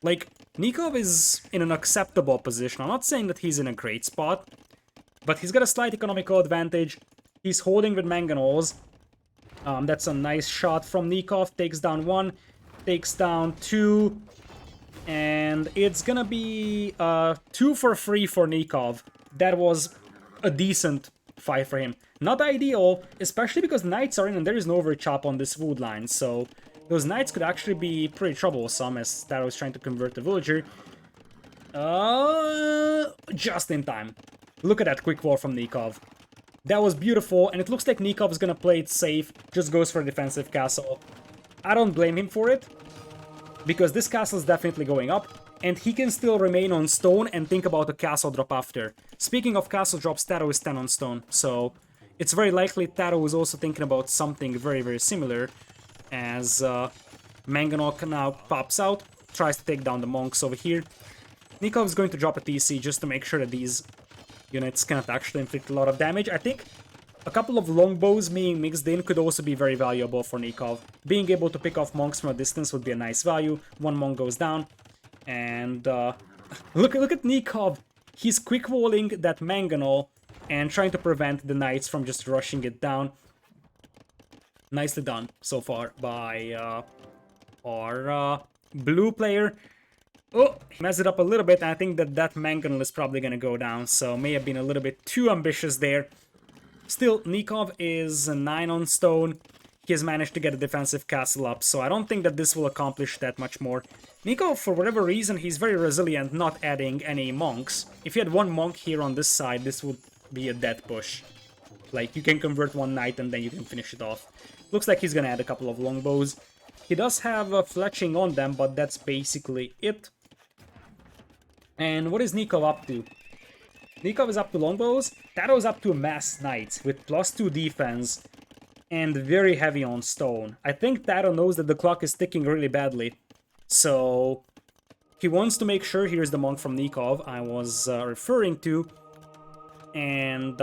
Like, Nicov is in an acceptable position. I'm not saying that he's in a great spot, but he's got a slight economical advantage. He's holding with Mangonels. That's a nice shot from Nicov. Takes down one, takes down two, and it's gonna be 2 for free for Nicov. That was a decent fight for him. Not ideal, especially because knights are in and there is no overchop on this wood line, so those knights could actually be pretty troublesome as TaToH is trying to convert the villager. Just in time. Look at that quick wall from Nicov. That was beautiful, and it looks like Nicov is gonna play it safe, just goes for a defensive castle. I don't blame him for it, because this castle is definitely going up, and he can still remain on stone and think about a castle drop after. Speaking of castle drops, TaToH is 10 on stone, so it's very likely TaToH is also thinking about something very, very similar, as Mangonel now pops out, tries to take down the monks over here. Nicov is going to drop a TC just to make sure that these units cannot actually inflict a lot of damage. I think a couple of longbows being mixed in could also be very valuable for Nicov. Being able to pick off monks from a distance would be a nice value. One monk goes down. And look at Nicov. He's quick-walling that Mangonel and trying to prevent the knights from just rushing it down. Nicely done so far by our blue player. Oh, he messed it up a little bit, and I think that Mangonel is probably going to go down, so may have been a little bit too ambitious there. Still, Nicov is 9 on stone. He has managed to get a defensive castle up, so I don't think that this will accomplish that much more. Nicov, for whatever reason, he's very resilient, not adding any monks. If you had one monk here on this side, this would be a dead push. Like, you can convert one knight and then you can finish it off. Looks like he's gonna add a couple of longbows. He does have fletching on them, but that's basically it. And what is Nicov up to? Nicov is up to longbows. TaToH is up to mass knights with +2 defense and very heavy on stone. I think TaToH knows that the clock is ticking really badly. So he wants to make sure, here's the monk from Nicov I was referring to, and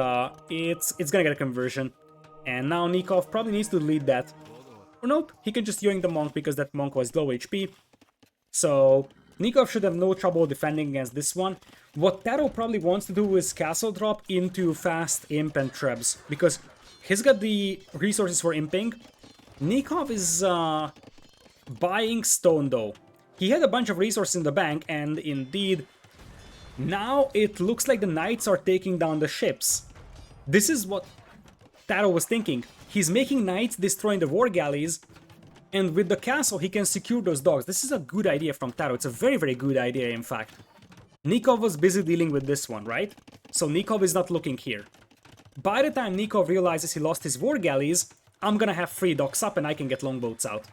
it's gonna get a conversion. And now Nicov probably needs to lead that. Or nope, he can just yoink the monk because that monk was low HP. So Nicov should have no trouble defending against this one. What TaToH probably wants to do is castle drop into fast imp and trebs, because he's got the resources for imping. Nicov is buying stone though. He had a bunch of resources in the bank, and indeed, now it looks like the knights are taking down the ships. This is what TaToH was thinking. He's making knights destroying the war galleys, and with the castle he can secure those dogs. This is a good idea from TaToH. It's a very, very good idea, in fact. Nicov was busy dealing with this one, right? So Nicov is not looking here. By the time Nicov realizes he lost his war galleys, I'm gonna have 3 docks up and I can get longboats out.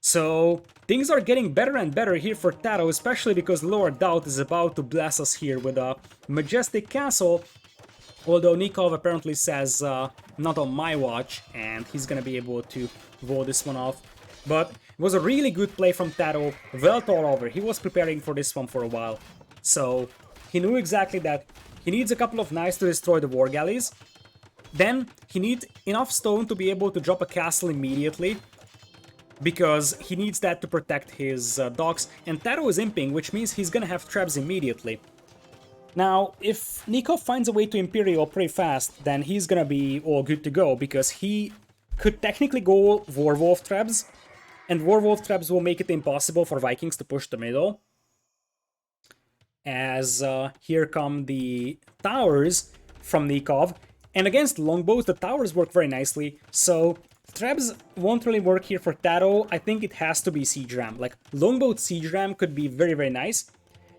So things are getting better and better here for TaToH, especially because Lord Doubt is about to bless us here with a majestic castle. Although Nicov apparently says, not on my watch, and he's gonna be able to roll this one off. But it was a really good play from TaToH, well thought over. He was preparing for this one for a while. So he knew exactly that he needs a couple of knights to destroy the war galleys. Then he needs enough stone to be able to drop a castle immediately. because he needs that to protect his docks, and TaToH is imping, which means he's gonna have traps immediately. Now, if Nicov finds a way to Imperial pretty fast, then he's gonna be all good to go, because he could technically go Warwolf traps, and Warwolf traps will make it impossible for Vikings to push the middle. As here come the towers from Nicov, and against longbows, the towers work very nicely, so traps won't really work here for TaToH. I think it has to be Siege Ram. Like, longbow Siege Ram could be very, very nice.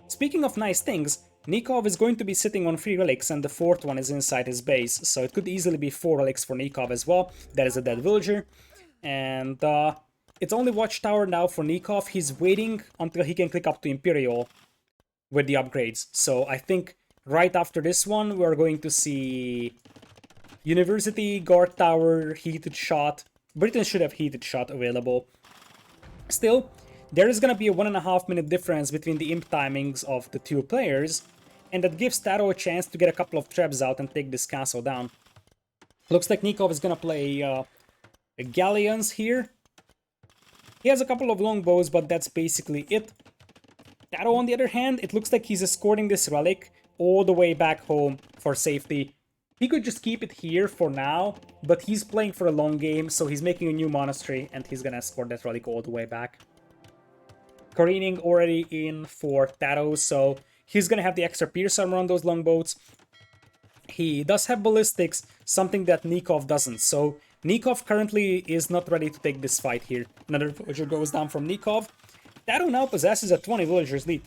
Speaking of nice things, Nicov is going to be sitting on 3 relics, and the 4th one is inside his base, so it could easily be 4 relics for Nicov as well. That is a dead villager, and it's only Watchtower now for Nicov. He's waiting until he can click up to Imperial with the upgrades. So I think right after this one, we're going to see University, Guard Tower, Heated Shot. Britain should have Heated Shot available. Still, there is going to be a 1.5 minute difference between the imp timings of the two players, and that gives TaToH a chance to get a couple of traps out and take this castle down. Looks like Nicov is going to play Galleons here. He has a couple of longbows, but that's basically it. TaToH, on the other hand, it looks like he's escorting this relic all the way back home for safety. He could just keep it here for now, but he's playing for a long game, so he's making a new monastery, and he's gonna escort that relic all the way back. Careening already in for TaToH, so he's gonna have the extra pierce armor on those longboats. He does have ballistics, something that Nicov doesn't, so Nicov currently is not ready to take this fight here. Another villager goes down from Nicov. TaToH now possesses a 20 villagers lead,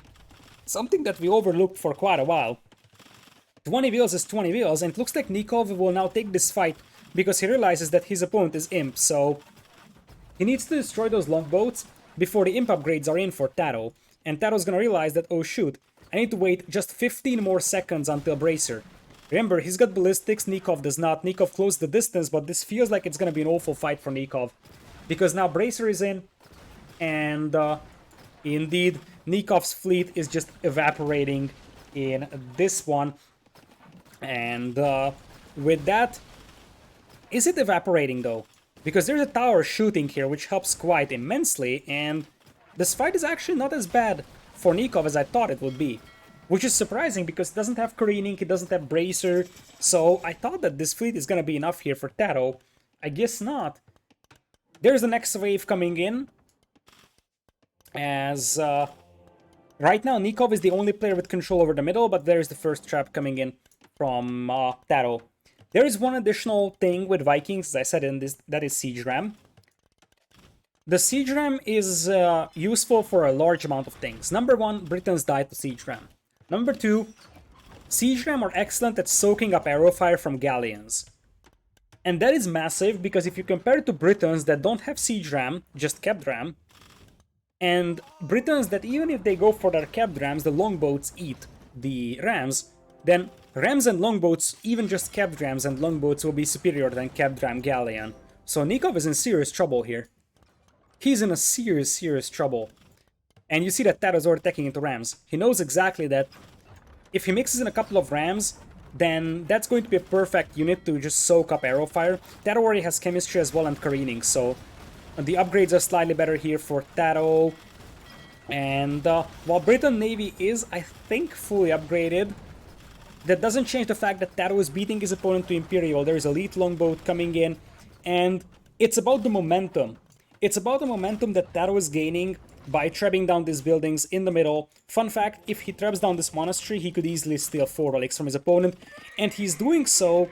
something that we overlooked for quite a while. 20 wheels is 20 wheels, and it looks like Nicov will now take this fight because he realizes that his opponent is imp, so he needs to destroy those longboats before the imp upgrades are in for TaToH, and TaToH's gonna realize that, oh shoot, I need to wait just 15 more seconds until Bracer. Remember, he's got ballistics, Nicov does not. Nicov closed the distance, but this feels like it's gonna be an awful fight for Nicov, because now Bracer is in, and indeed, Nikov's fleet is just evaporating in this one. And with that, is it evaporating though? Because there's a tower shooting here, which helps quite immensely, and this fight is actually not as bad for Nicov as I thought it would be. Which is surprising, because it doesn't have careening, it doesn't have bracer, so I thought that this fleet is gonna be enough here for TaToH. I guess not. There's the next wave coming in, as right now Nicov is the only player with control over the middle, but there's the first trap coming in from TaToH. There is one additional thing with Vikings, as I said in this, that is Siege Ram. The Siege Ram is useful for a large amount of things. Number one, Britons die to Siege Ram. Number two, Siege Ram are excellent at soaking up arrow fire from galleons. And that is massive, because if you compare it to Britons that don't have Siege Ram, just Kept Ram, and Britons that even if they go for their Kept Rams, the longboats eat the Rams, then Rams and longboats, even just Kept Rams and longboats, will be superior than Kept Ram Galleon. So Nicov is in serious trouble here. He's in a serious trouble. And you see that TaToH's already attacking into Rams. He knows exactly that if he mixes in a couple of Rams, then that's going to be a perfect unit to just soak up arrow fire. TaToH already has chemistry as well and careening, so the upgrades are slightly better here for TaToH. And while Britain Navy is, I think, fully upgraded, that doesn't change the fact that TaToH is beating his opponent to Imperial. There is Elite Longboat coming in, and it's about the momentum. It's about the momentum that TaToH is gaining by trapping down these buildings in the middle. Fun fact, if he traps down this monastery, he could easily steal 4 relics from his opponent, and he's doing so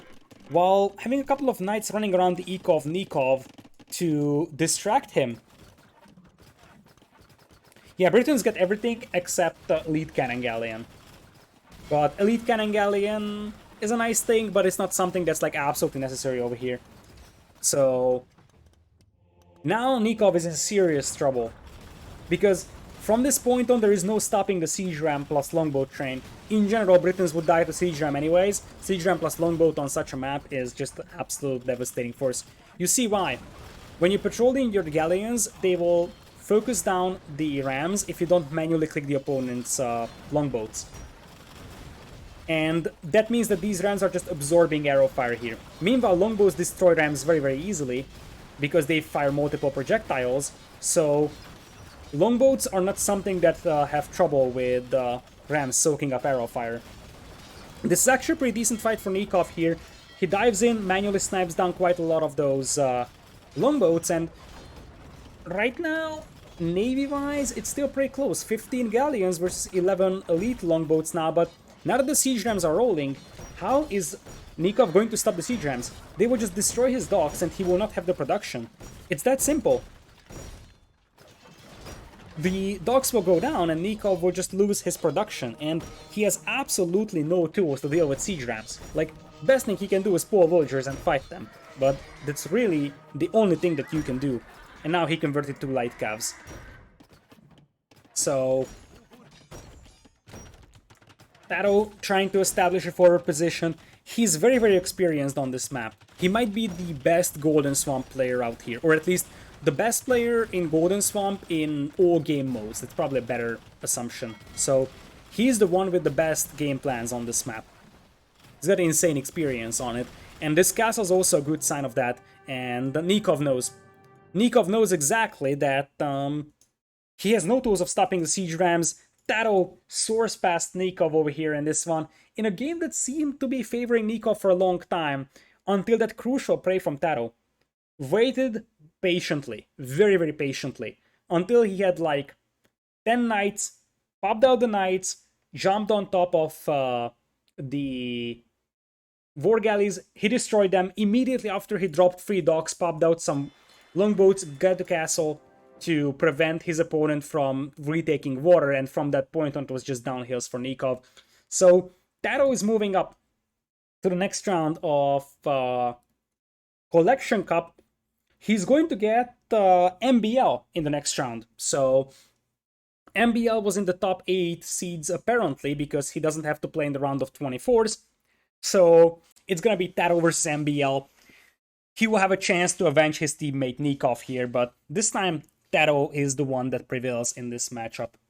while having a couple of knights running around the eco of Nicov to distract him. Yeah, Britons get everything except Elite Cannon Galleon. But Elite Cannon Galleon is a nice thing, but it's not something that's like absolutely necessary over here. So now Nicov is in serious trouble, because from this point on there is no stopping the Siege Ram plus Longboat train. In general, Britons would die to Siege Ram anyways. Siege Ram plus Longboat on such a map is just an absolute devastating force. You see why. When you patrol in your galleons, they will focus down the Rams if you don't manually click the opponent's longboats. And that means that these Rams are just absorbing arrow fire here. Meanwhile, longbows destroy Rams very easily, because they fire multiple projectiles, So longboats are not something that have trouble with rams soaking up arrow fire. This is actually a pretty decent fight for Nicov here. He dives in, manually snipes down quite a lot of those longboats, and right now, navy-wise, it's still pretty close. 15 galleons versus 11 elite longboats now, but now that the siege rams are rolling, how is Nicov going to stop the siege rams? They will just destroy his docks and he will not have the production. It's that simple. The docks will go down and Nicov will just lose his production, and he has absolutely no tools to deal with siege rams. Like, best thing he can do is pull villagers and fight them, but that's really the only thing that you can do. And now he converted to light cavs. So TaToH trying to establish a forward position. He's very, very experienced on this map. He might be the best Golden Swamp player out here, or at least the best player in Golden Swamp in all game modes. That's probably a better assumption. So he's the one with the best game plans on this map. He's got insane experience on it, and this castle is also a good sign of that, and Nicov knows. Nicov knows exactly that he has no tools of stopping the siege rams. TaToH soars past Nicov over here in this one, in a game that seemed to be favoring Nicov for a long time, until that crucial prey from TaToH. Waited patiently, very, very patiently, until he had like 10 knights, popped out the knights, jumped on top of the war galleys, he destroyed them. Immediately after he dropped 3 docks, popped out some longboats, got the castle to prevent his opponent from retaking water, and from that point on it was just downhills for Nicov. So TaToH is moving up to the next round of Collection Cup. He's going to get MBL in the next round. So MBL was in the top 8 seeds apparently, because he doesn't have to play in the round of 24s. So it's gonna be TaToH versus MBL. He will have a chance to avenge his teammate Nicov here, but this time TaToH is the one that prevails in this matchup.